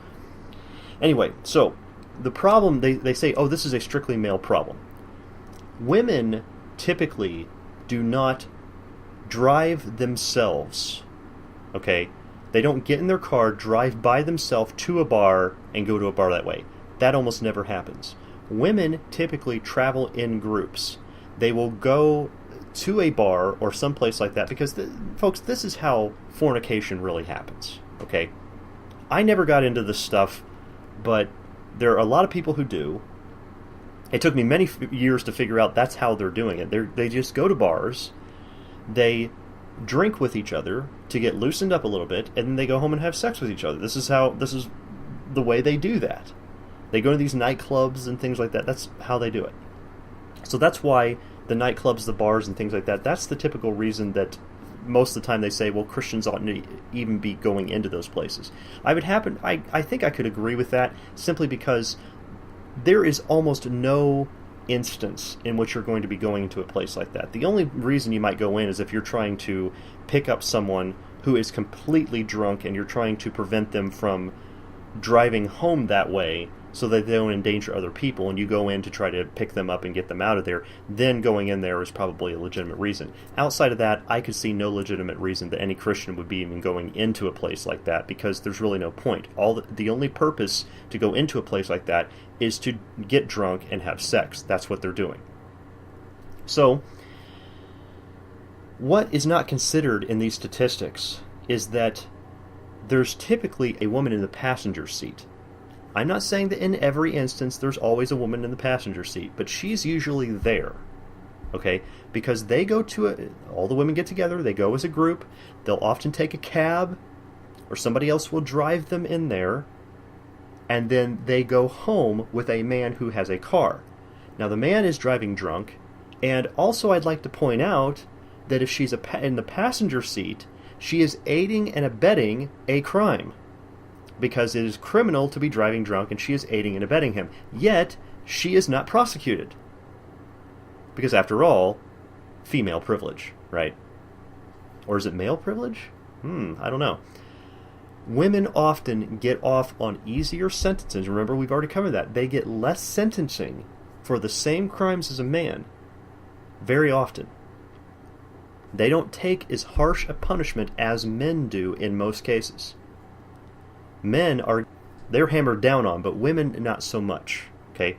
[SPEAKER 1] Anyway, so the problem, they say, oh, this is a strictly male problem. Women typically do not drive themselves, okay? They don't get in their car, drive by themselves to a bar, and go to a bar that way. That almost never happens. Women typically travel in groups. They will go to a bar or someplace like that because, folks, this is how fornication really happens, okay? I never got into this stuff, but there are a lot of people who do. It took me many years to figure out that's how they're doing it. They just go to bars. They drink with each other to get loosened up a little bit, and then they go home and have sex with each other. This is the way they do that. They go to these nightclubs and things like that. That's how they do it. So that's why the nightclubs, the bars, and things like that, that's the typical reason that most of the time they say, well, Christians oughtn't to even be going into those places. I think I could agree with that, simply because there is almost no instance in which you're going to be going into a place like that. The only reason you might go in is if you're trying to pick up someone who is completely drunk and you're trying to prevent them from driving home that way so that they don't endanger other people, and you go in to try to pick them up and get them out of there. Then going in there is probably a legitimate reason. Outside of that, I could see no legitimate reason that any Christian would be even going into a place like that, because there's really no point. The only purpose to go into a place like that is to get drunk and have sex. That's what they're doing. So, what is not considered in these statistics is that there's typically a woman in the passenger seat. I'm not saying that in every instance there's always a woman in the passenger seat, but she's usually there, okay? Because they go to all the women get together, they go as a group, they'll often take a cab, or somebody else will drive them in there, and then they go home with a man who has a car. Now, the man is driving drunk, and also I'd like to point out that if she's in the passenger seat, she is aiding and abetting a crime, because it is criminal to be driving drunk, and she is aiding and abetting him. Yet, she is not prosecuted. Because after all, female privilege, right? Or is it male privilege? I don't know. Women often get off on easier sentences. Remember, we've already covered that. They get less sentencing for the same crimes as a man, very often. They don't take as harsh a punishment as men do in most cases. Men they're hammered down on, but women not so much, okay?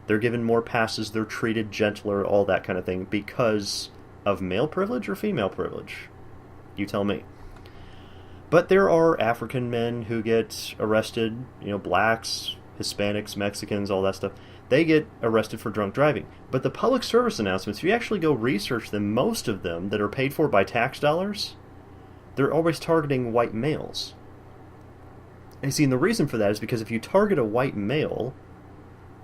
[SPEAKER 1] They're given more passes, they're treated gentler, all that kind of thing, because of male privilege or female privilege? You tell me. But there are African men who get arrested, blacks, Hispanics, Mexicans, all that stuff. They get arrested for drunk driving. But the public service announcements, if you actually go research them, most of them that are paid for by tax dollars, they're always targeting white males. And see, and the reason for that is because if you target a white male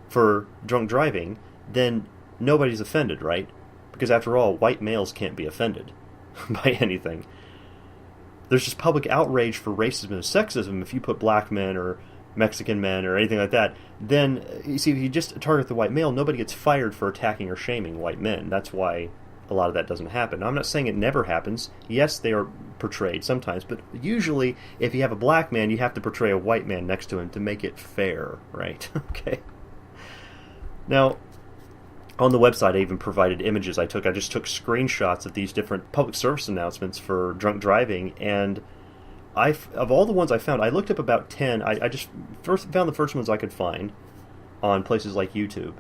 [SPEAKER 1] for drunk driving, then nobody's offended, right? Because after all, white males can't be offended by anything. There's just public outrage for racism and sexism if you put black men or Mexican men or anything like that. Then, you see, if you just target the white male, nobody gets fired for attacking or shaming white men. That's why a lot of that doesn't happen. Now, I'm not saying it never happens. Yes, they are portrayed sometimes, but usually if you have a black man, you have to portray a white man next to him to make it fair, right? Okay. Now, on the website, I even provided images I just took screenshots of these different public service announcements for drunk driving, and of all the ones I found, I looked up about 10. I just found the first ones I could find on places like YouTube.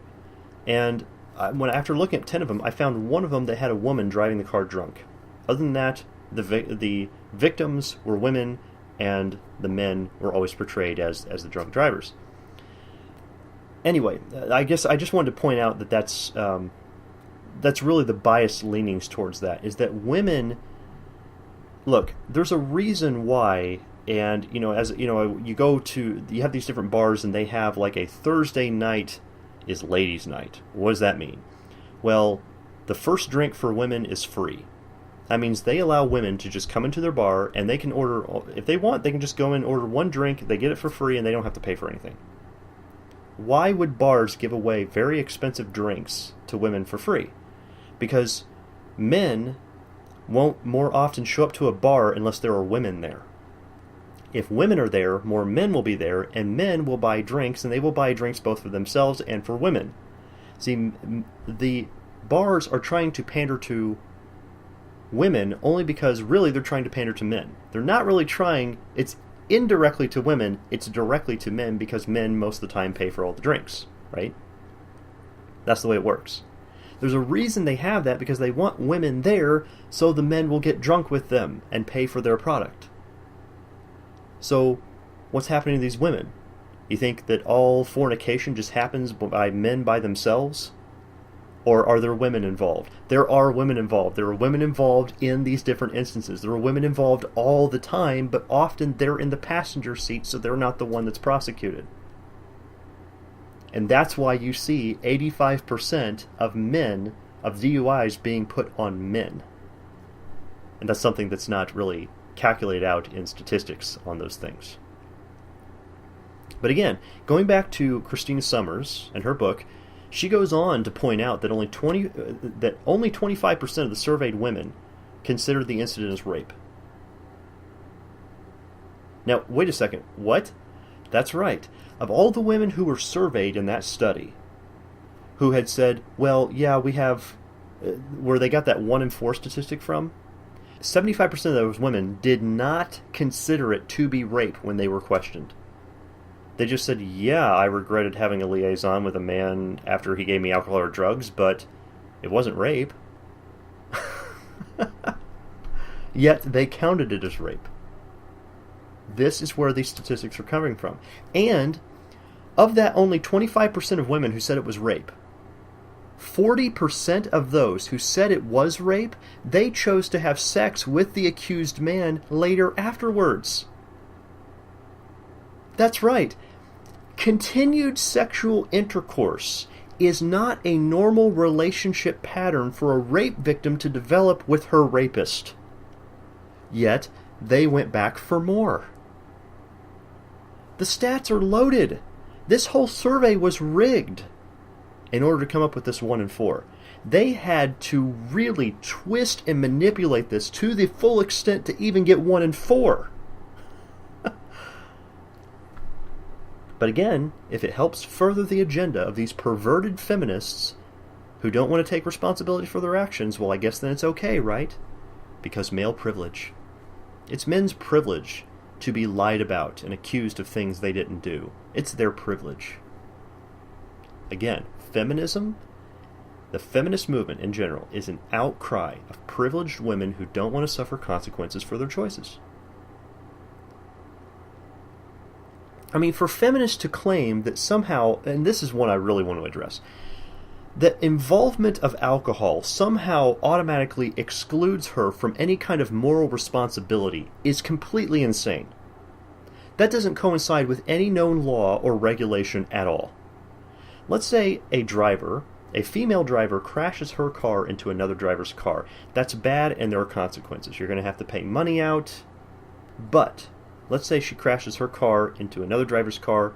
[SPEAKER 1] And after looking at 10 of them, I found one of them that had a woman driving the car drunk. Other than that, the victims were women, and the men were always portrayed as the drunk drivers. Anyway, I guess I just wanted to point out that that's really the biased leanings towards that, is that women... Look, there's a reason why, and, you have these different bars, and they have like a Thursday night is ladies' night. What does that mean? Well, the first drink for women is free. That means they allow women to just come into their bar, and they can order, if they want, they can just go in and order one drink, they get it for free, and they don't have to pay for anything. Why would bars give away very expensive drinks to women for free? Because men won't more often show up to a bar unless there are women there. If women are there, more men will be there, and men will buy drinks, and they will buy drinks both for themselves and for women. See, the bars are trying to pander to women only because really they're trying to pander to men. They're not really trying, it's indirectly to women, it's directly to men because men most of the time pay for all the drinks, right? That's the way it works. There's a reason they have that, because they want women there so the men will get drunk with them and pay for their product. So, what's happening to these women? You think that all fornication just happens by men by themselves? Or are there women involved? There are women involved. There are women involved in these different instances. There are women involved all the time, but often they're in the passenger seat, so they're not the one that's prosecuted. And that's why you see 85% of DUIs being put on men. And that's something that's not really calculated out in statistics on those things. But again, going back to Christina Summers and her book, she goes on to point out that only 25% of the surveyed women considered the incident as rape. Now, wait a second. What? That's right. Of all the women who were surveyed in that study, who had said, well, yeah, we have, where they got that 1 in 4 statistic from, 75% of those women did not consider it to be rape when they were questioned. They just said, yeah, I regretted having a liaison with a man after he gave me alcohol or drugs, but it wasn't rape. Yet they counted it as rape. This is where these statistics are coming from. And of that, only 25% of women who said it was rape. 40% of those who said it was rape, they chose to have sex with the accused man later afterwards. That's right. Continued sexual intercourse is not a normal relationship pattern for a rape victim to develop with her rapist. Yet, they went back for more. The stats are loaded. This whole survey was rigged in order to come up with this 1 in 4. They had to really twist and manipulate this to the full extent to even get 1 in 4. But again, if it helps further the agenda of these perverted feminists who don't want to take responsibility for their actions, well, I guess then it's okay, right? Because male privilege. It's men's privilege to be lied about and accused of things they didn't do. It's their privilege. Again, feminism, the feminist movement in general, is an outcry of privileged women who don't want to suffer consequences for their choices. I mean, for feminists to claim that somehow, and this is one I really want to address, that involvement of alcohol somehow automatically excludes her from any kind of moral responsibility is completely insane. That doesn't coincide with any known law or regulation at all. Let's say a female driver crashes her car into another driver's car. That's bad and there are consequences. You're going to have to pay money out, but let's say she crashes her car into another driver's car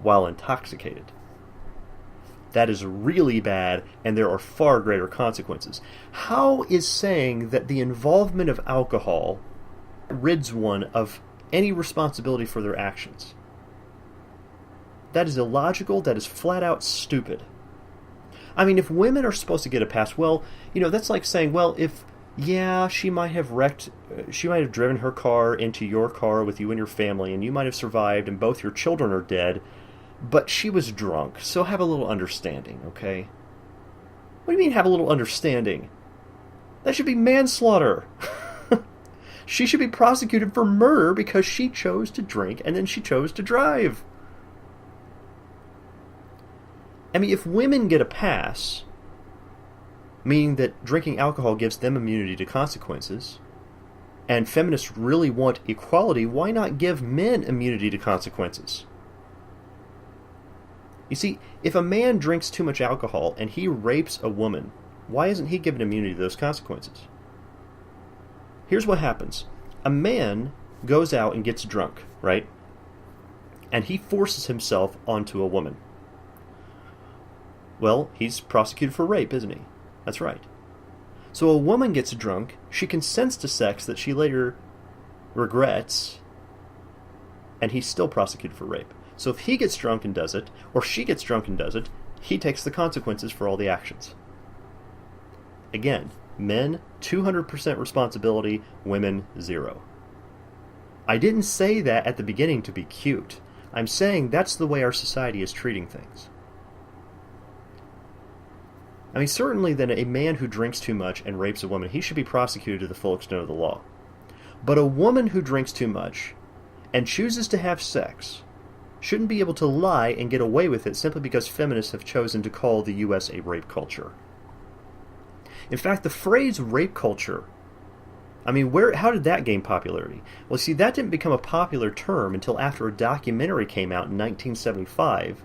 [SPEAKER 1] while intoxicated. That is really bad, and there are far greater consequences. How is saying that the involvement of alcohol rids one of any responsibility for their actions? That is illogical. That is flat out stupid. I mean, if women are supposed to get a pass, well, that's like saying, well, she might have driven her car into your car with you and your family, and you might have survived, and both your children are dead, but she was drunk, so have a little understanding, okay? What do you mean have a little understanding? That should be manslaughter. She should be prosecuted for murder because she chose to drink and then she chose to drive. I mean, if women get a pass, meaning that drinking alcohol gives them immunity to consequences, and feminists really want equality, why not give men immunity to consequences? You see, if a man drinks too much alcohol and he rapes a woman, why isn't he given immunity to those consequences? Here's what happens. A man goes out and gets drunk, right? And he forces himself onto a woman. Well, he's prosecuted for rape, isn't he? That's right. So a woman gets drunk, she consents to sex that she later regrets, and he's still prosecuted for rape. So if he gets drunk and does it, or she gets drunk and does it, he takes the consequences for all the actions. Again, men, 200% responsibility, women, 0. I didn't say that at the beginning to be cute. I'm saying that's the way our society is treating things. I mean, certainly then a man who drinks too much and rapes a woman, he should be prosecuted to the full extent of the law. But a woman who drinks too much and chooses to have sex shouldn't be able to lie and get away with it simply because feminists have chosen to call the U.S. a rape culture. In fact, the phrase rape culture, I mean, how did that gain popularity? Well, see, that didn't become a popular term until after a documentary came out in 1975,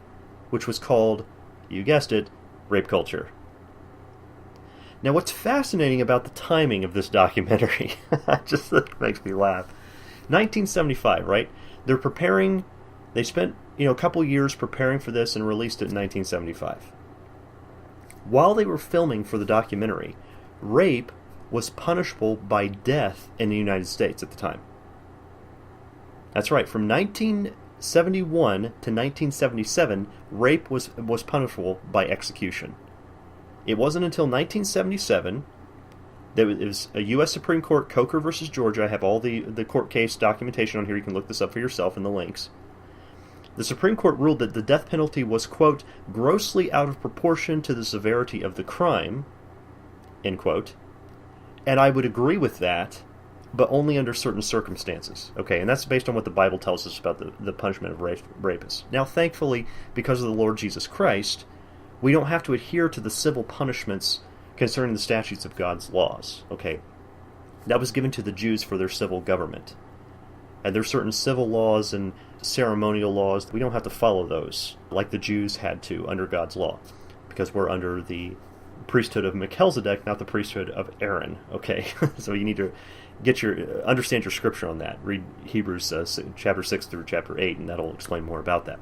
[SPEAKER 1] which was called, you guessed it, Rape Culture. Now, what's fascinating about the timing of this documentary, just makes me laugh. 1975, right? They spent, a couple years preparing for this and released it in 1975. While they were filming for the documentary, rape was punishable by death in the United States at the time. That's right, from 1971 to 1977, rape was punishable by execution. It wasn't until 1977 that it was a U.S. Supreme Court, Coker versus Georgia. I have all the court case documentation on here. You can look this up for yourself in the links. The Supreme Court ruled that the death penalty was, quote, grossly out of proportion to the severity of the crime, end quote. And I would agree with that, but only under certain circumstances. Okay, and that's based on what the Bible tells us about the punishment of rapists. Now, thankfully, because of the Lord Jesus Christ, we don't have to adhere to the civil punishments concerning the statutes of God's laws. Okay, that was given to the Jews for their civil government. And there's certain civil laws and ceremonial laws. We don't have to follow those like the Jews had to under God's law, because we're under the priesthood of Melchizedek, not the priesthood of Aaron. Okay, so you need to understand your scripture on that. Read Hebrews chapter 6 through chapter 8, and that'll explain more about that.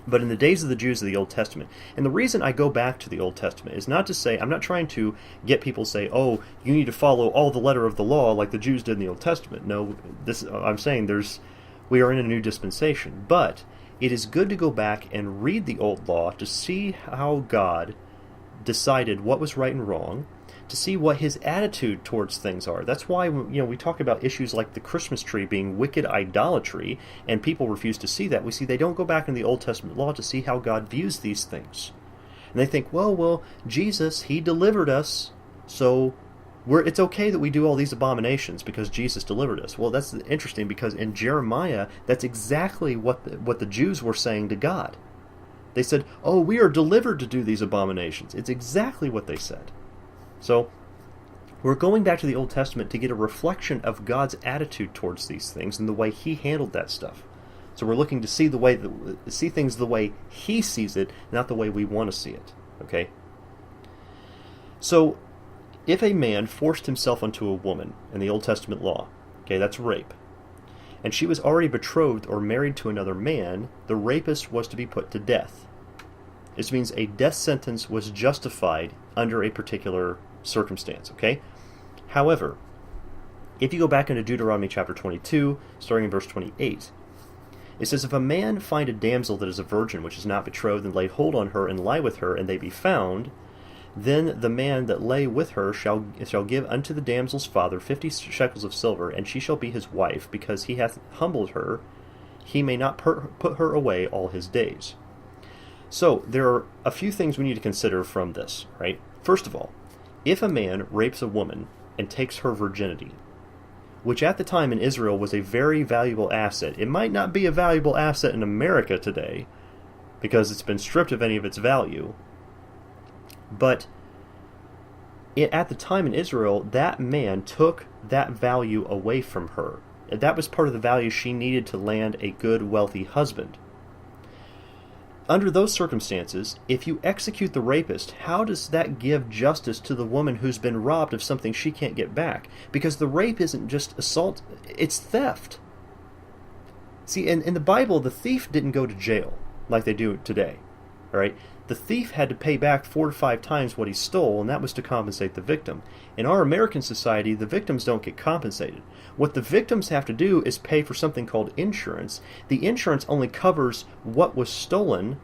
[SPEAKER 1] But in the days of the Jews of the Old Testament, and the reason I go back to the Old Testament is not to say, I'm not trying to get people to say, oh, you need to follow all the letter of the law like the Jews did in the Old Testament. No, I'm saying we are in a new dispensation. But it is good to go back and read the Old Law to see how God decided what was right and wrong, to see what his attitude towards things are. That's why we talk about issues like the Christmas tree being wicked idolatry, and people refuse to see that. We see they don't go back in the Old Testament law to see how God views these things. And they think, well, Jesus, he delivered us, so it's okay that we do all these abominations because Jesus delivered us. Well, that's interesting, because in Jeremiah, that's exactly what the Jews were saying to God. They said, oh, we are delivered to do these abominations. It's exactly what they said. So, we're going back to the Old Testament to get a reflection of God's attitude towards these things and the way he handled that stuff. So we're looking to see things the way he sees it, not the way we want to see it. Okay? So, if a man forced himself onto a woman in the Old Testament law, okay, that's rape, and she was already betrothed or married to another man, the rapist was to be put to death. This means a death sentence was justified under a particular circumstance, okay? However, if you go back into Deuteronomy chapter 22, starting in verse 28, it says, if a man find a damsel that is a virgin, which is not betrothed, and lay hold on her, and lie with her, and they be found, then the man that lay with her shall give unto the damsel's father 50 shekels of silver, and she shall be his wife, because he hath humbled her. He may not put her away all his days. So, there are a few things we need to consider from this, right? First of all, if a man rapes a woman and takes her virginity, which at the time in Israel was a very valuable asset, it might not be a valuable asset in America today, because it's been stripped of any of its value, but at the time in Israel, that man took that value away from her. That was part of the value she needed to land a good, wealthy husband. Under those circumstances, if you execute the rapist, how does that give justice to the woman who's been robbed of something she can't get back? Because the rape isn't just assault, it's theft. See, in the Bible, the thief didn't go to jail like they do today. All right? The thief had to pay back 4 to 5 times what he stole, and that was to compensate the victim. In our American society, the victims don't get compensated. What the victims have to do is pay for something called insurance. The insurance only covers what was stolen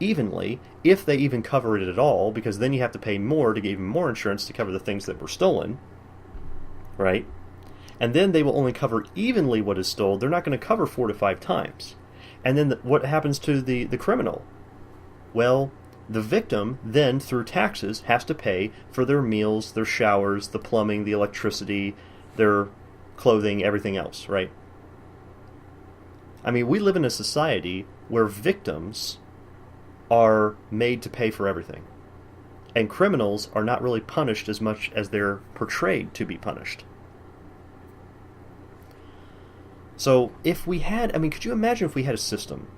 [SPEAKER 1] evenly, if they even cover it at all, because then you have to pay more to get even more insurance to cover the things that were stolen. Right? And then they will only cover evenly what is stolen. They're not going to cover 4 to 5 times. And then what happens to the criminal? Well, the victim then, through taxes, has to pay for their meals, their showers, the plumbing, the electricity, their clothing, everything else, right? I mean, we live in a society where victims are made to pay for everything. And criminals are not really punished as much as they're portrayed to be punished. So if we had, could you imagine if we had a system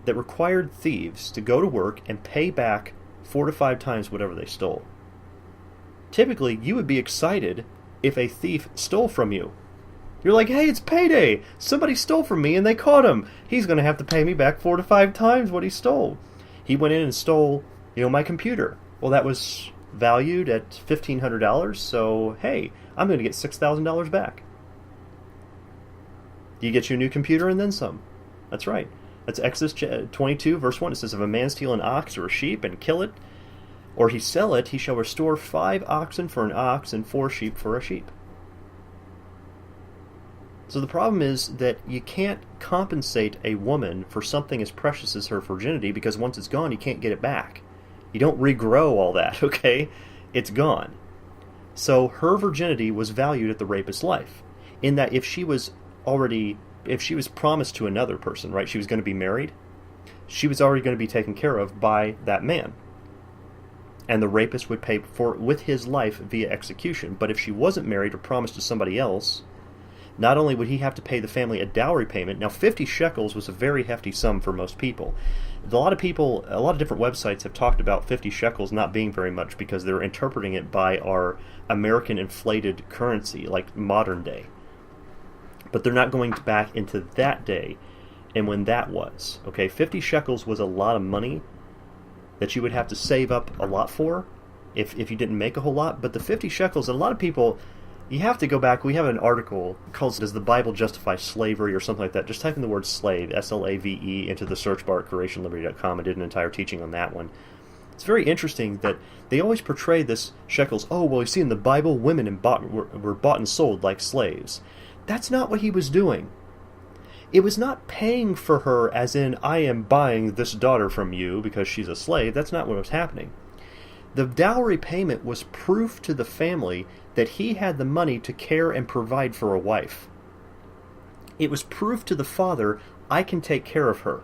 [SPEAKER 1] that required thieves to go to work and pay back 4 to 5 times whatever they stole? Typically, you would be excited if a thief stole from you. You're like, hey, it's payday! Somebody stole from me and they caught him! He's going to have to pay me back 4 to 5 times what he stole. He went in and stole, my computer. Well, that was valued at $1,500, so hey, I'm going to get $6,000 back. You get your new computer and then some. That's right. That's Exodus 22, verse 1. It says, if a man steal an ox or a sheep and kill it, or he sell it, he shall restore 5 oxen for an ox and 4 sheep for a sheep. So the problem is that you can't compensate a woman for something as precious as her virginity, because once it's gone, you can't get it back. You don't regrow all that, okay? It's gone. So her virginity was valued at the rapist's life, in that if she was promised to another person, right, she was going to be married, she was already going to be taken care of by that man. And the rapist would pay for it with his life via execution. But if she wasn't married or promised to somebody else, not only would he have to pay the family a dowry payment. Now, 50 shekels was a very hefty sum for most people. A lot of different websites have talked about 50 shekels not being very much because they're interpreting it by our American inflated currency, like modern day. But they're not going back into that day and when that was. Okay, 50 shekels was a lot of money that you would have to save up a lot for if you didn't make a whole lot. But the 50 shekels, and a lot of people, you have to go back. We have an article called Does the Bible Justify Slavery or something like that. Just type in the word slave, S-L-A-V-E, into the search bar at creationliberty.com. I did an entire teaching on that one. It's very interesting that they always portray this shekels. Oh, well, you see in the Bible, women were bought and sold like slaves. That's not what he was doing. It was not paying for her as in, I am buying this daughter from you because she's a slave. That's not what was happening. The dowry payment was proof to the family that he had the money to care and provide for a wife. It was proof to the father, I can take care of her.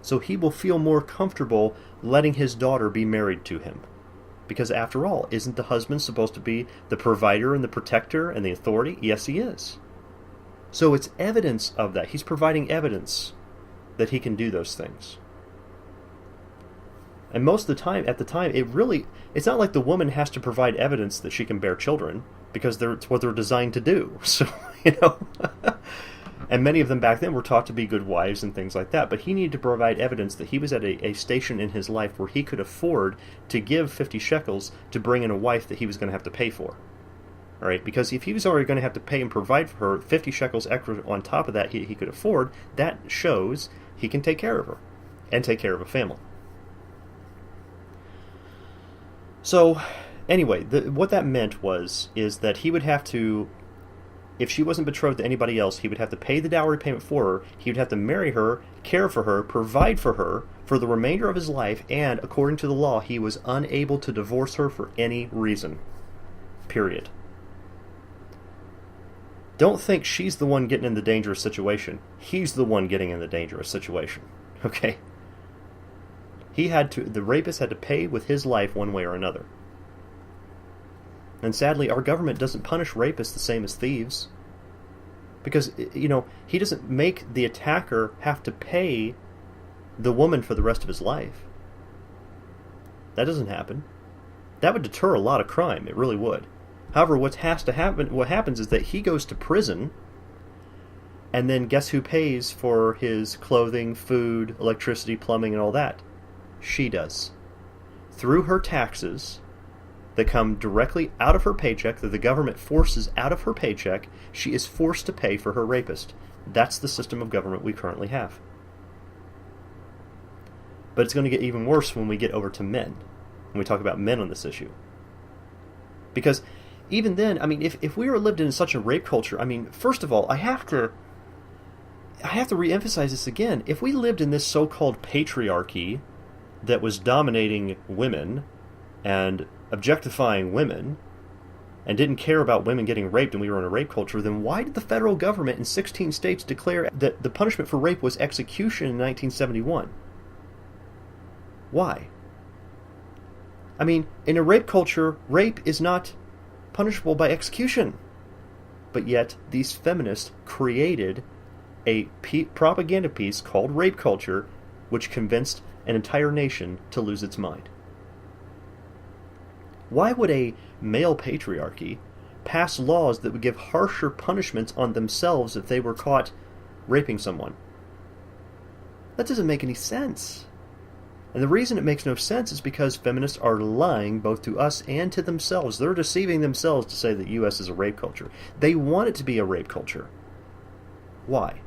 [SPEAKER 1] So he will feel more comfortable letting his daughter be married to him. Because after all, isn't the husband supposed to be the provider and the protector and the authority? Yes, he is. So it's evidence of that. He's providing evidence that he can do those things. And most of the time, at the time, it's not like the woman has to provide evidence that she can bear children, because it's what they're designed to do. So, and many of them back then were taught to be good wives and things like that. But he needed to provide evidence that he was at a station in his life where he could afford to give 50 shekels to bring in a wife that he was going to have to pay for. All right, because if he was already going to have to pay and provide for her, 50 shekels extra on top of that he could afford, that shows he can take care of her and take care of a family. So, anyway, what that meant is that he would have to, if she wasn't betrothed to anybody else, he would have to pay the dowry payment for her, he would have to marry her, care for her, provide for her for the remainder of his life, and, according to the law, he was unable to divorce her for any reason. Period. Don't think she's the one getting in the dangerous situation. He's the one getting in the dangerous situation. Okay? The rapist had to pay with his life one way or another. And sadly, our government doesn't punish rapists the same as thieves. Because, he doesn't make the attacker have to pay the woman for the rest of his life. That doesn't happen. That would deter a lot of crime. It really would. However, what happens is that he goes to prison, and then guess who pays for his clothing, food, electricity, plumbing, and all that? She does. Through her taxes that come directly out of her paycheck, that the government forces out of her paycheck, she is forced to pay for her rapist. That's the system of government we currently have. But it's going to get even worse when we get over to men, when we talk about men on this issue. Because even then, if we were lived in such a rape culture, first of all, I have to reemphasize this again. If we lived in this so-called patriarchy that was dominating women and objectifying women and didn't care about women getting raped and we were in a rape culture, then why did the federal government in 16 states declare that the punishment for rape was execution in 1971? Why? I mean, in a rape culture, rape is not punishable by execution. But yet, these feminists created a propaganda piece called rape culture, which convinced an entire nation to lose its mind. Why would a male patriarchy pass laws that would give harsher punishments on themselves if they were caught raping someone? That doesn't make any sense. And the reason it makes no sense is because feminists are lying both to us and to themselves. They're deceiving themselves to say that the U.S. is a rape culture. They want it to be a rape culture. Why?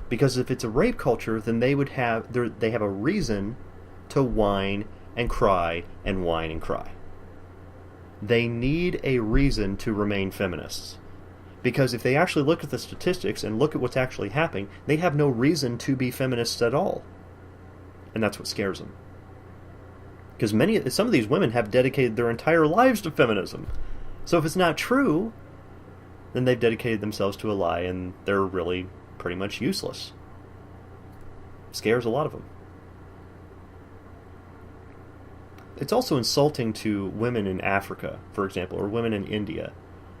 [SPEAKER 1] Because if it's a rape culture, then they have a reason to whine and cry and whine and cry. They need a reason to remain feminists. Because if they actually look at the statistics and look at what's actually happening, they have no reason to be feminists at all. And that's what scares them. Because some of these women have dedicated their entire lives to feminism. So if it's not true, then they've dedicated themselves to a lie and they're really pretty much useless. Scares a lot of them. It's also insulting to women in Africa, for example, or women in India,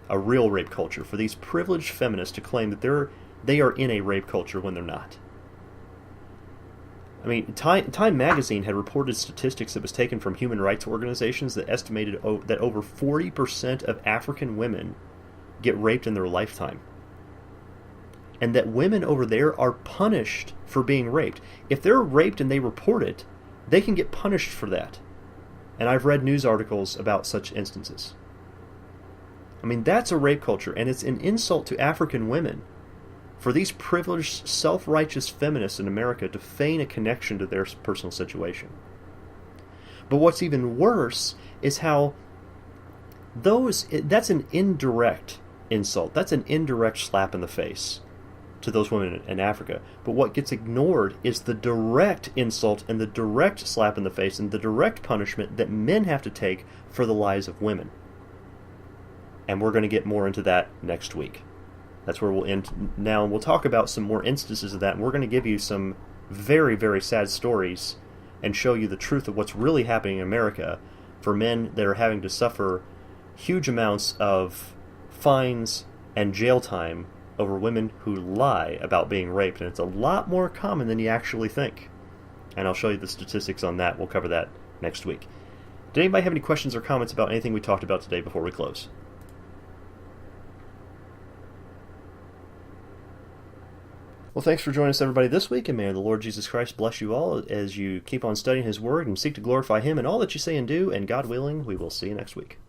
[SPEAKER 1] a real rape culture, for these privileged feminists to claim that they are in a rape culture when they're not. I mean, Time magazine had reported statistics that was taken from human rights organizations that estimated that over 40% of African women get raped in their lifetime. And that women over there are punished for being raped. If they're raped and they report it, they can get punished for that. And I've read news articles about such instances. I mean, that's a rape culture, and it's an insult to African women for these privileged, self-righteous feminists in America to feign a connection to their personal situation. But what's even worse is how that's an indirect insult. That's an indirect slap in the face to those women in Africa. But what gets ignored is the direct insult and the direct slap in the face and the direct punishment that men have to take for the lies of women. And we're going to get more into that next week. That's where we'll end now, and we'll talk about some more instances of that, and we're going to give you some very, very sad stories and show you the truth of what's really happening in America for men that are having to suffer huge amounts of fines and jail time over women who lie about being raped, and it's a lot more common than you actually think. And I'll show you the statistics on that. We'll cover that next week. Did anybody have any questions or comments about anything we talked about today before we close? Well, thanks for joining us, everybody, this week, and may the Lord Jesus Christ bless you all as you keep on studying His Word and seek to glorify Him in all that you say and do, and God willing, we will see you next week.